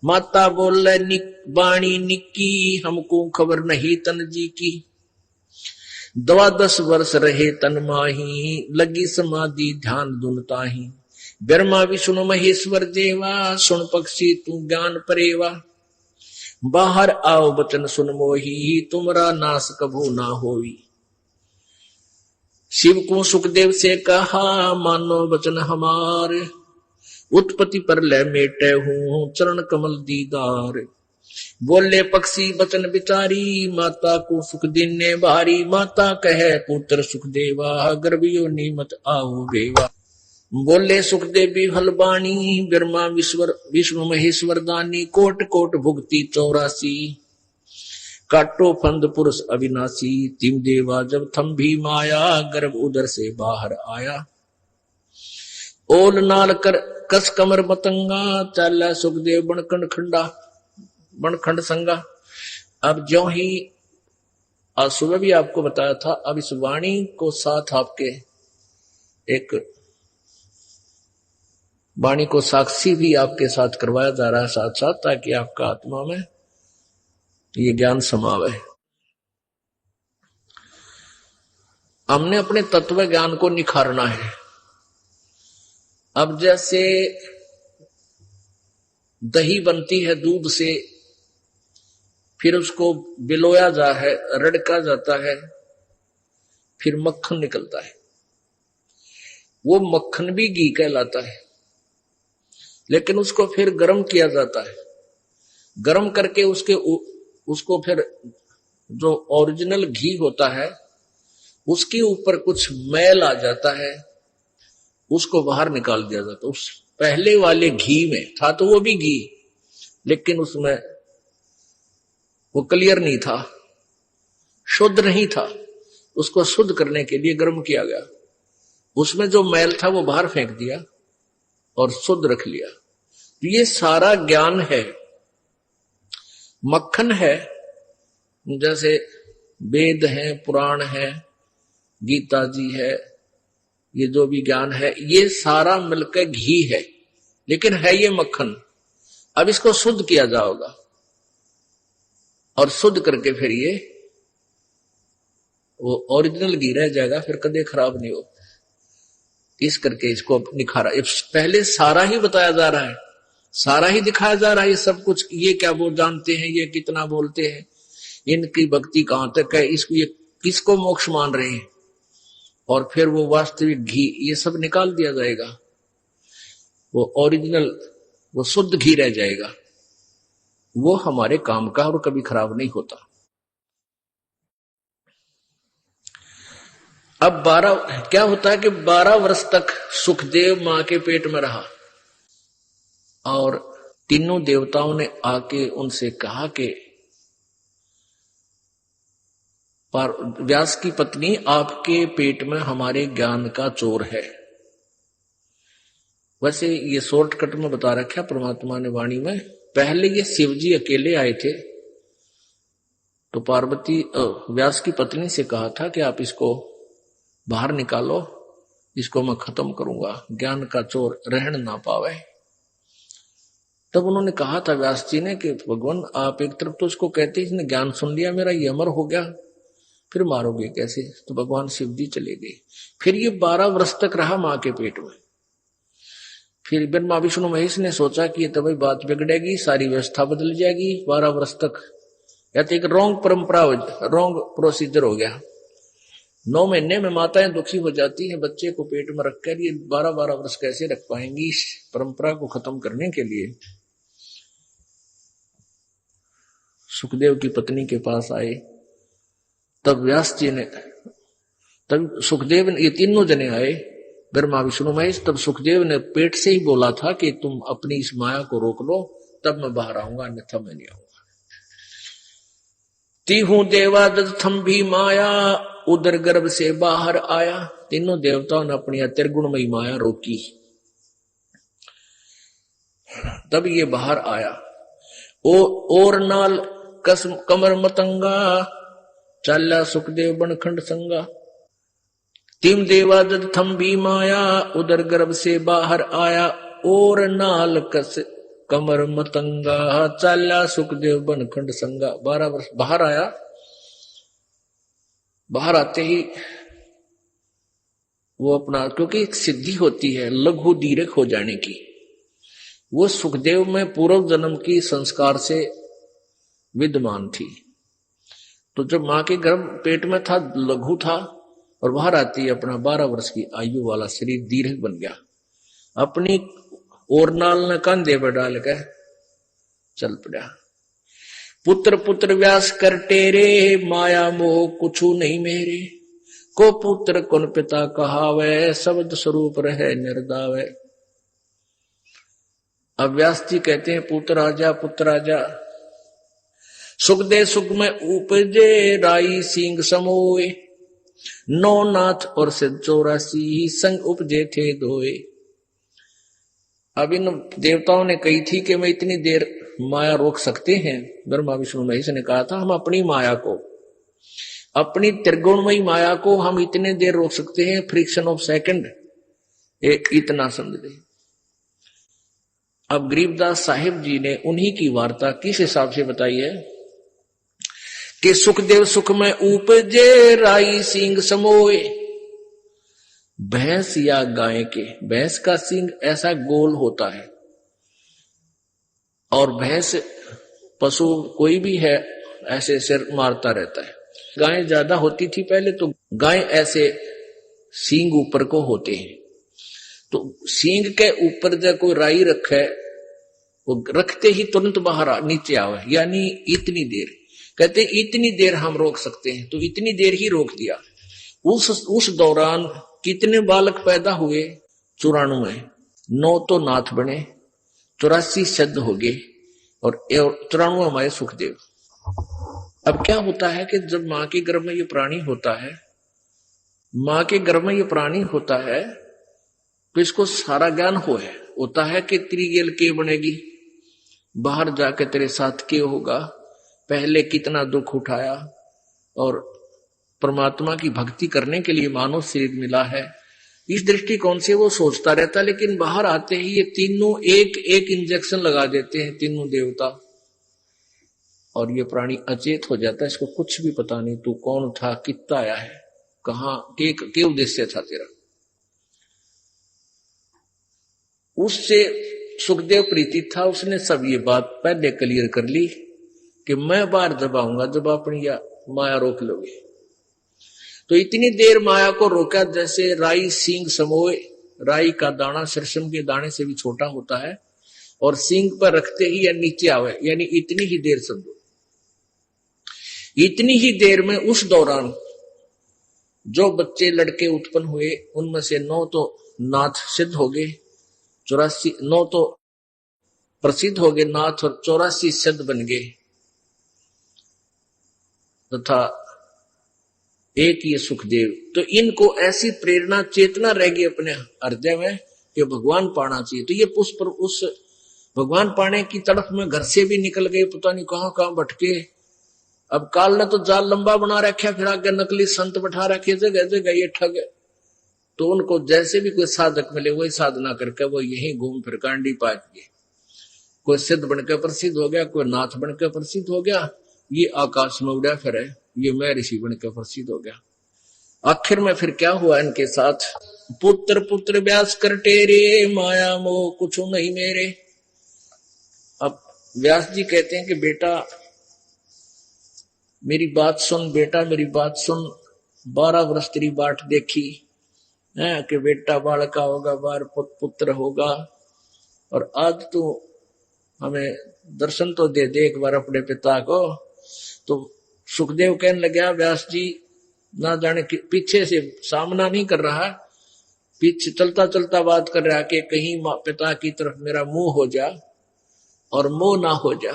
माता बोले बाणी निक्की हमको खबर नहीं तन जी की। 12 वर्ष रहे तन माही लगी समाधि ध्यान दुनता ही। ब्रह्मा विष्णु महेश्वर देवा सुन पक्षी तू ज्ञान परेवा। बाहर आओ बचन सुन मोही तुमरा नाश कभू ना होवी। शिव को सुखदेव से कहा मानो बचन हमारे। उत्पत्ति पर ले मेटे हूं चरण कमल दीदार। बोले पक्षी बचन बिचारी माता को सुख दिन ने भारी। माता कहे पुत्र सुखदेवा गर्भियो नीमत आओ बेवा। बोले सुखदेवी फलबाणी ब्रह्मा विष्णु महेश्वर दानी। कोट कोट भुगती 84 काटो फंद पुरुष अविनाशी। तिम देवा जब थम भी माया गर्भ उदर से बाहर आया। ओल नाल कर कस कमर मतंगा चाला सुखदेव बनखंड संगा। अब जो ही आज सुबह भी आपको बताया था, अब इस वाणी को साथ आपके एक वाणी को साक्षी भी आपके साथ करवाया जा रहा है साथ साथ, ताकि आपका आत्मा में ये ज्ञान समावे। हमने अपने तत्व ज्ञान को निखारना है। अब जैसे दही बनती है दूध से, फिर उसको बिलोया जा है, रड़का जाता है, फिर मक्खन निकलता है। वो मक्खन भी घी कहलाता है, लेकिन उसको फिर गर्म किया जाता है। गर्म करके उसको फिर जो ओरिजिनल घी होता है उसके ऊपर कुछ मैल आ जाता है, उसको बाहर निकाल दिया जाता है। उस पहले वाले घी में था तो वो भी घी, लेकिन उसमें वो क्लियर नहीं था, शुद्ध नहीं था। उसको शुद्ध करने के लिए गर्म किया गया। उसमें जो मैल था वो बाहर फेंक दिया और शुद्ध रख लिया। तो ये सारा ज्ञान है, मक्खन है। जैसे वेद है, पुराण है, गीता जी है, ये जो भी ज्ञान है ये सारा मिलकर घी है, लेकिन है ये मक्खन। अब इसको शुद्ध किया जाएगा और शुद्ध करके फिर ये वो ओरिजिनल घी रह जाएगा, फिर कदे खराब नहीं हो। इस करके इसको निखारा। पहले सारा ही बताया जा रहा है, सारा ही दिखाया जा रहा है। ये सब कुछ, ये क्या वो जानते हैं, ये कितना बोलते हैं, इनकी भक्ति कहां तक है, इसको ये किसको मोक्ष मान रहे हैं, और फिर वो वास्तविक घी ये सब निकाल दिया जाएगा। वो ओरिजिनल, वो शुद्ध घी रह जाएगा। वो हमारे काम का और कभी खराब नहीं होता। अब 12 क्या होता है कि 12 वर्ष तक सुखदेव मां के पेट में रहा और तीनों देवताओं ने आके उनसे कहा कि व्यास की पत्नी, आपके पेट में हमारे ज्ञान का चोर है। वैसे ये शॉर्टकट में बता रखा परमात्मा ने वाणी में। पहले ये शिव जी अकेले आए थे तो पार्वती व्यास की पत्नी से कहा था कि आप इसको बाहर निकालो, इसको मैं खत्म करूंगा, ज्ञान का चोर रहन ना पावे। तब उन्होंने कहा था व्यास जी ने कि भगवान, आप एक तरफ तो उसको कहते इसने ज्ञान सुन लिया मेरा, ये अमर हो गया, फिर मारोगे कैसे? तो भगवान शिव जी चले गए। फिर ये 12 वर्ष तक रहा मां के पेट में। फिर ब्रह्मा विष्णु महेश ने सोचा कि ये तो भाई बात बिगड़ेगी, सारी व्यवस्था बदल जाएगी 12 वर्ष तक, या तो एक रॉन्ग परंपरा, रॉन्ग प्रोसीजर हो गया। 9 महीने में माताएं दुखी हो जाती हैं, बच्चे को पेट में रखकर ये 12-12 वर्ष कैसे रख पाएंगी? इस परंपरा को खत्म करने के लिए सुखदेव की पत्नी के पास आए। तब व्यास जी ने, तब सुखदेव ने, ये तीनों जने आए, ब्रह्मा विष्णु महेश। तब सुखदेव ने पेट से ही बोला था कि तुम अपनी इस माया को रोक लो, तब मैं बाहर आऊंगा, अन्यथा मैं नहीं आऊंगा। तीहू देवादत्त थम भी माया, उदर गर्भ से बाहर आया। तीनों देवताओं ने अपनी त्रिगुणमयी माया रोकी, तब ये बाहर आया। और नाल कसम कमर मतंगा, चाला सुखदेव बनखंड संगा। तिम देवादत्त थम भी माया, उदर गर्भ से बाहर आया। और नाल कस कमर मतंगा, चाला सुखदेव बनखंड संगा। 12 वर्ष बाहर आया। बाहर आते ही वो अपना, क्योंकि एक सिद्धि होती है लघु दीर्घ हो जाने की, वो सुखदेव में पूर्व जन्म की संस्कार से विद्यमान थी। तो जब मां के गर्भ पेट में था लघु था, और बाहर आती अपना 12 वर्ष की आयु वाला शरीर दीर्घ बन गया। अपनी ओरनाल ने कंधे पर डाल कर चल पड़ा। पुत्र पुत्र व्यास कर टेरे, माया मोह कुछु नहीं मेरे। को पुत्र कौन पिता कहावे, शब्द स्वरूप रहे निर्दावे। अब व्यास जी कहते हैं पुत्र आजा, पुत्र आजा। सुख दे सुख में उपजे, राई सिंह समोए। 9 नाथ और सिद्ध 84 संग उपजे थे दोए। अब इन देवताओं ने कही थी कि मैं इतनी देर माया रोक सकते हैं। ब्रह्मा विष्णु महेश ने कहा था हम अपनी माया को, अपनी त्रिगुणमयी माया को हम इतने देर रोक सकते हैं, फ्रिक्शन ऑफ सेकंड, इतना समझ ले। अब गरीबदास साहिब जी ने उन्हीं की वार्ता किस हिसाब से बताई है कि सुखदेव सुख में उपजे, राई सिंह समोए। भैंस या गाय के, भैंस का सिंह ऐसा गोल होता है, और भैंस पशु कोई भी है ऐसे सिर मारता रहता है। गाय ज्यादा होती थी पहले, तो गाय ऐसे सींग ऊपर को होते हैं। तो सींग के ऊपर जब कोई राई रखे, वो रखते ही तुरंत बाहर नीचे आवे, यानी इतनी देर। कहते इतनी देर हम रोक सकते हैं, तो इतनी देर ही रोक दिया। उस दौरान कितने बालक पैदा हुए? 94। 9 तो नाथ बने, 84 सिद्ध हो गए, और 94 हमारे सुखदेव। अब क्या होता है कि जब मां के गर्भ में ये प्राणी होता है, मां के गर्भ में ये प्राणी होता है, तो इसको सारा ज्ञान होता है कि तेरी गेल के बनेगी, बाहर जाके तेरे साथ क्या होगा, पहले कितना दुख उठाया, और परमात्मा की भक्ति करने के लिए मानव शरीर मिला है, इस दृष्टिकोण से वो सोचता रहता। लेकिन बाहर आते ही ये तीनों एक एक इंजेक्शन लगा देते हैं, तीनों देवता, और ये प्राणी अचेत हो जाता है। इसको कुछ भी पता नहीं तू कौन था, कितना आया है, कहां के उद्देश्य था तेरा। उससे सुखदेव प्रीति था, उसने सब ये बात पहले क्लियर कर ली कि मैं बाहर जब आऊंगा, जब अपनी माया रोक लोगे। तो इतनी देर माया को रोका जैसे राई सींग समोए। राई का दाना सरसम के दाने से भी छोटा होता है, और सींग पर रखते ही या नीचे आवे, यानी इतनी ही देर समझो। इतनी ही देर में उस दौरान जो बच्चे लड़के उत्पन्न हुए उनमें से 9 तो नाथ सिद्ध हो गए, 84 9 तो प्रसिद्ध हो गए नाथ और 84 सिद्ध बन गए, तथा एक ये सुखदेव। तो इनको ऐसी प्रेरणा चेतना रह गई अपने हृदय में कि भगवान पाना चाहिए। तो ये पुष्प उस भगवान पाने की तड़फ में घर से भी निकल गए, पता नहीं कहां कहां भटके। अब काल ने तो जाल लंबा बना रखा, फिर आगे नकली संत बैठा रखे जगह जगह ये ठग। तो उनको जैसे भी कोई साधक मिले वही साधना करके वो यही घूम फिर कांडी पात गए। कोई सिद्ध बनकर प्रसिद्ध हो गया, कोई नाथ बनकर प्रसिद्ध हो गया, ये आकाश में उड़ा फिर है, ये मैं ऋषि बनकर प्रसिद्ध हो गया। आखिर में फिर क्या हुआ इनके साथ? पुत्र पुत्र व्यास कर टेरे, माया मोह कुछ नहीं मेरे। अब व्यास जी कहते हैं कि बेटा मेरी बात सुन, बेटा मेरी बात सुन। 12 वर्ष तेरी बाट देखी है कि बेटा बालका होगा, बार पुत्र होगा, और आज तो हमें दर्शन तो दे दे एक बार अपने पिता को। तो सुखदेव कहने लगा व्यास जी, ना जाने पीछे से सामना नहीं कर रहा, पीछे चलता चलता बात कर रहा कि कहीं पिता की तरफ मेरा मुंह हो जा और मोह ना हो जा।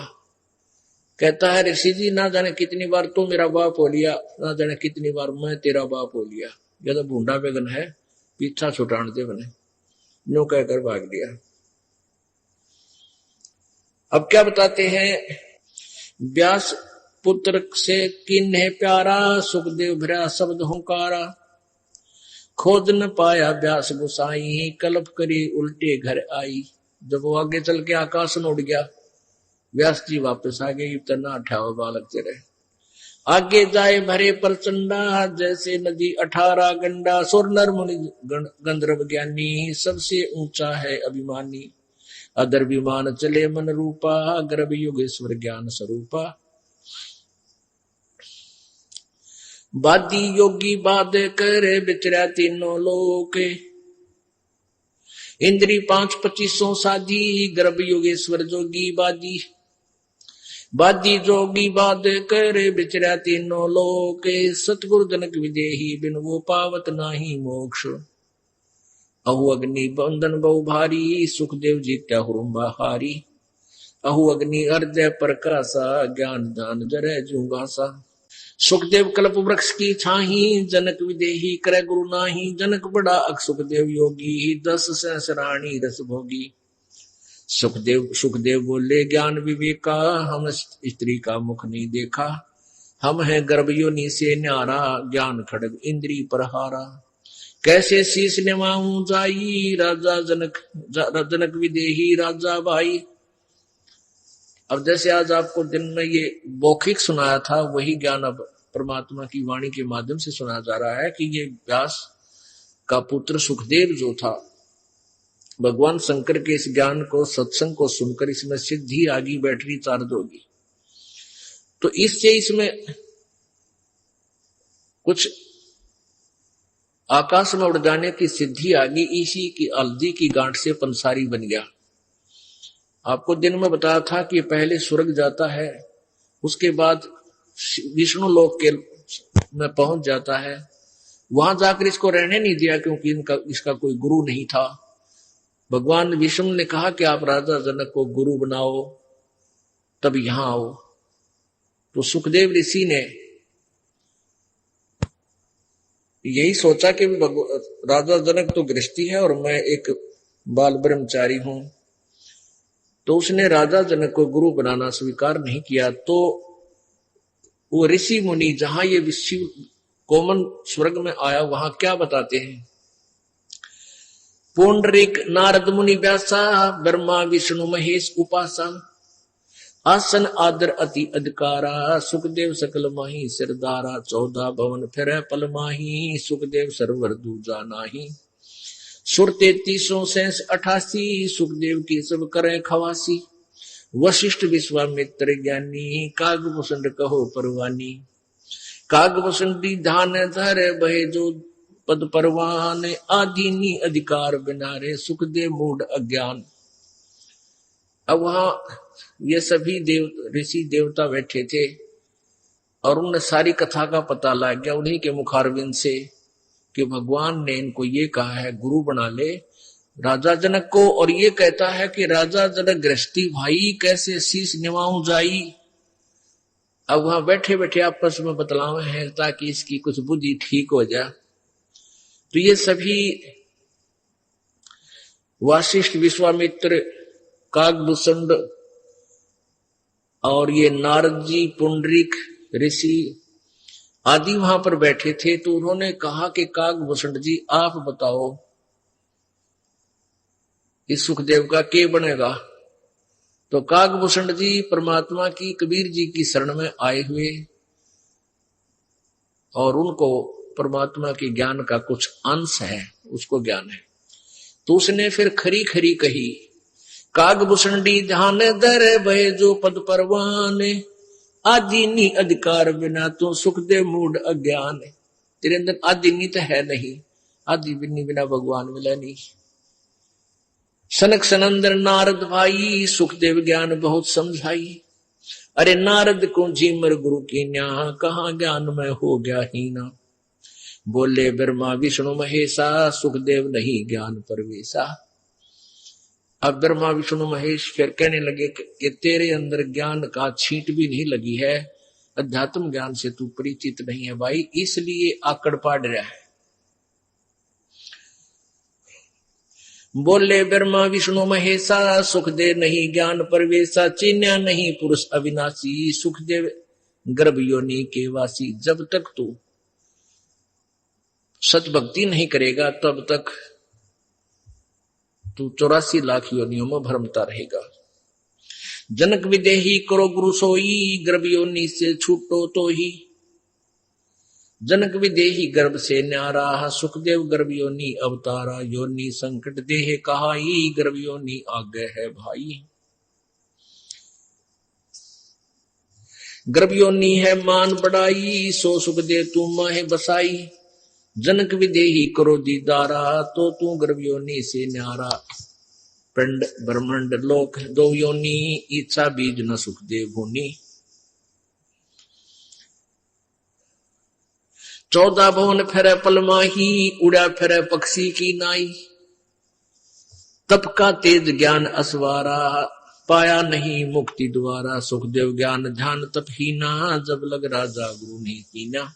कहता है ऋषि जी, ना जाने कितनी बार तू मेरा बाप हो लिया, ना जाने कितनी बार मैं तेरा बाप हो लिया। यह तो भूडा बेगन है, पीछा छुटान दे बने, नो कहकर भाग दिया। अब क्या बताते हैं? व्यास पुत्र से किन्हे प्यारा, सुखदेव भरा शब्द हुंकारा। खोज न पाया व्यास गोसाई, कल्प करी उल्टे घर आई। जब वो आगे चल के आकाश में उड़ गया, व्यास जी वापस आ गए। इतना 18 बालक तेरे आगे जाए भरे प्रचंडा, जैसे नदी 18 गंडा। सुर नर मुनि गंधर्व ज्ञानी, सबसे ऊंचा है अभिमानी। अदर विमान चले मन रूपा, गर्भ योगेश्वर ज्ञान स्वरूपा। बादी योगी बाद करे, बिचरा तीनों लोक। इंद्री 5-25 साधी, गर्भ योगेश्वर जोगी बादी। बादी जोगी बाद करे, बिचरा तीनों लोक। सतगुरु जनक विदेही, बिन वो पावत नाही मोक्ष। अहु अग्नि बंधन बहु भारी, सुखदेव जी क्या हुरुम्बा हारी। अहु अग्नि हृदय प्रकाशा, ज्ञान दान जरे जुंगासा। सुखदेव कल्प वृक्ष की छाही, जनक विदेही करे गुरु नाही। जनक बड़ा अक सुखदेव योगी, 10 सहस्राणी रस भोगी। सुखदेव बोले ज्ञान विवेका, हम स्त्री का मुख नहीं देखा। हम है गर्भ योनि से न्यारा, ज्ञान खड़ग इंद्री प्रहारा। कैसे शीश निमाऊं जाई, राजा जनक विदेही राजा भाई। अब जैसे आज आपको दिन में ये मौखिक सुनाया था, वही ज्ञान अब परमात्मा की वाणी के माध्यम से सुनाया जा रहा है कि ये व्यास का पुत्र सुखदेव जो था, भगवान शंकर के इस ज्ञान को, सत्संग को सुनकर इसमें सिद्धि आगी, बैटरी चार्ज होगी। तो इससे इसमें कुछ आकाश में उड़ जाने की सिद्धि आ गई। इसी की हल्दी की गांठ से पंसारी बन गया। आपको दिन में बताया था कि पहले स्वर्ग जाता है, उसके बाद विष्णु लोक के में पहुंच जाता है। वहां जाकर इसको रहने नहीं दिया क्योंकि इसका कोई गुरु नहीं था। भगवान विष्णु ने कहा कि आप राजा जनक को गुरु बनाओ, तब यहां आओ। तो सुखदेव ऋषि ने यही सोचा कि राजा जनक तो गृहस्थी है और मैं एक बाल ब्रह्मचारी हूं, तो उसने राजा जनक को गुरु बनाना स्वीकार नहीं किया। तो वो ऋषि मुनि जहां ये शिव कोमन स्वर्ग में आया, वहां क्या बताते हैं? पुंडरीक नारद मुनि व्यासा, ब्रह्मा विष्णु महेश उपासा। आसन आदर अति अधिकारा, सुखदेव सकल माही सिरदारा। 14 भवन फिर पल माही, सुखदेव सरवर दूजा नाही। सुर 33 शेष 88, सुखदेव की सब करे खवासी। वशिष्ठ विश्वामित्र ज्ञानी, काग वसंत कहो परवानी। काग वसंती धान धर, बहे जो पद परवान। आदीनी अधिकार बिनारे, सुखदेव मूढ़ अज्ञान। अब वहां ये सभी ऋषि देवता बैठे थे और उन्हें सारी कथा का पता लग गया उन्हीं के मुखारविंद से कि भगवान ने इनको ये कहा है गुरु बना ले राजा जनक को, और ये कहता है कि राजा जनक गृहस्थी भाई कैसे शीश निवाऊं जाई। अब वहां बैठे बैठे आपस में बतलावे हैं ताकि इसकी कुछ बुद्धि ठीक हो जाए। तो ये सभी वासिष्ठ, विश्वामित्र, काकभूषण और ये नारद जी, पुंडरीक ऋषि आदि वहां पर बैठे थे। तो उन्होंने कहा कि काकभूषण जी आप बताओ इस सुखदेव का क्या बनेगा। तो काकभूषण जी परमात्मा की, कबीर जी की शरण में आए हुए और उनको परमात्मा के ज्ञान का कुछ अंश है, उसको ज्ञान है। तो उसने फिर खरी खरी कही, काकभूषण डी ध्यान दर भय जो पद परवान, आदि नी अधिकार बिना तो सुखदेव मूड अज्ञान। तेरे अंदर आदि नी तो है नहीं, आदि बिना भगवान मिला नहीं। सनक सनंदर नारद भाई, सुखदेव ज्ञान बहुत समझाई। अरे नारद को जीमर गुरु की न्या, कहाँ ज्ञान में हो गया हीना। बोले ब्रह्मा विष्णु महेशा, सुखदेव नहीं ज्ञान परवेशा। अब ब्रह्मा विष्णु महेश फिर कहने लगे कि तेरे अंदर ज्ञान का छींट भी नहीं लगी है, अध्यात्म ज्ञान से तू परिचित नहीं है भाई, इसलिए आकड़ पाड़ रहा है। बोले ब्रह्मा विष्णु महेशा, सुखदेव नहीं ज्ञान परवेशा। चिन्या नहीं पुरुष अविनाशी, सुखदेव गर्भ योनि के वासी। जब तक तू सत भक्ति नहीं करेगा तब तक तू 84 लाख योनियों में भ्रमता रहेगा। जनक विदेही करो गुरु सोई, गर्भ योनि से छूटो तो ही। जनक विदेही गर्भ से न्यारा, सुखदेव गर्भ योनि अवतारा। योनि संकट देह कहाई, गर्भ योनि आगे है भाई। गर्भ योनि है मान बढ़ाई, सो सुखदेव तू माहे बसाई। जनक विदेही करो दीदारा, तो तू गर्भ योनि से न्यारा। पिंड ब्रह्मांड लोक दो योनि, इच्छा बीज न सुखदेव होनी। 14 भवन फेरे पलमाही, उड़ा फेरे पक्षी की नाई। तप का तेज ज्ञान असवारा, पाया नहीं मुक्ति द्वारा। सुखदेव ज्ञान ध्यान तप हीना, जब लग राजा गुरु नहीं कीना।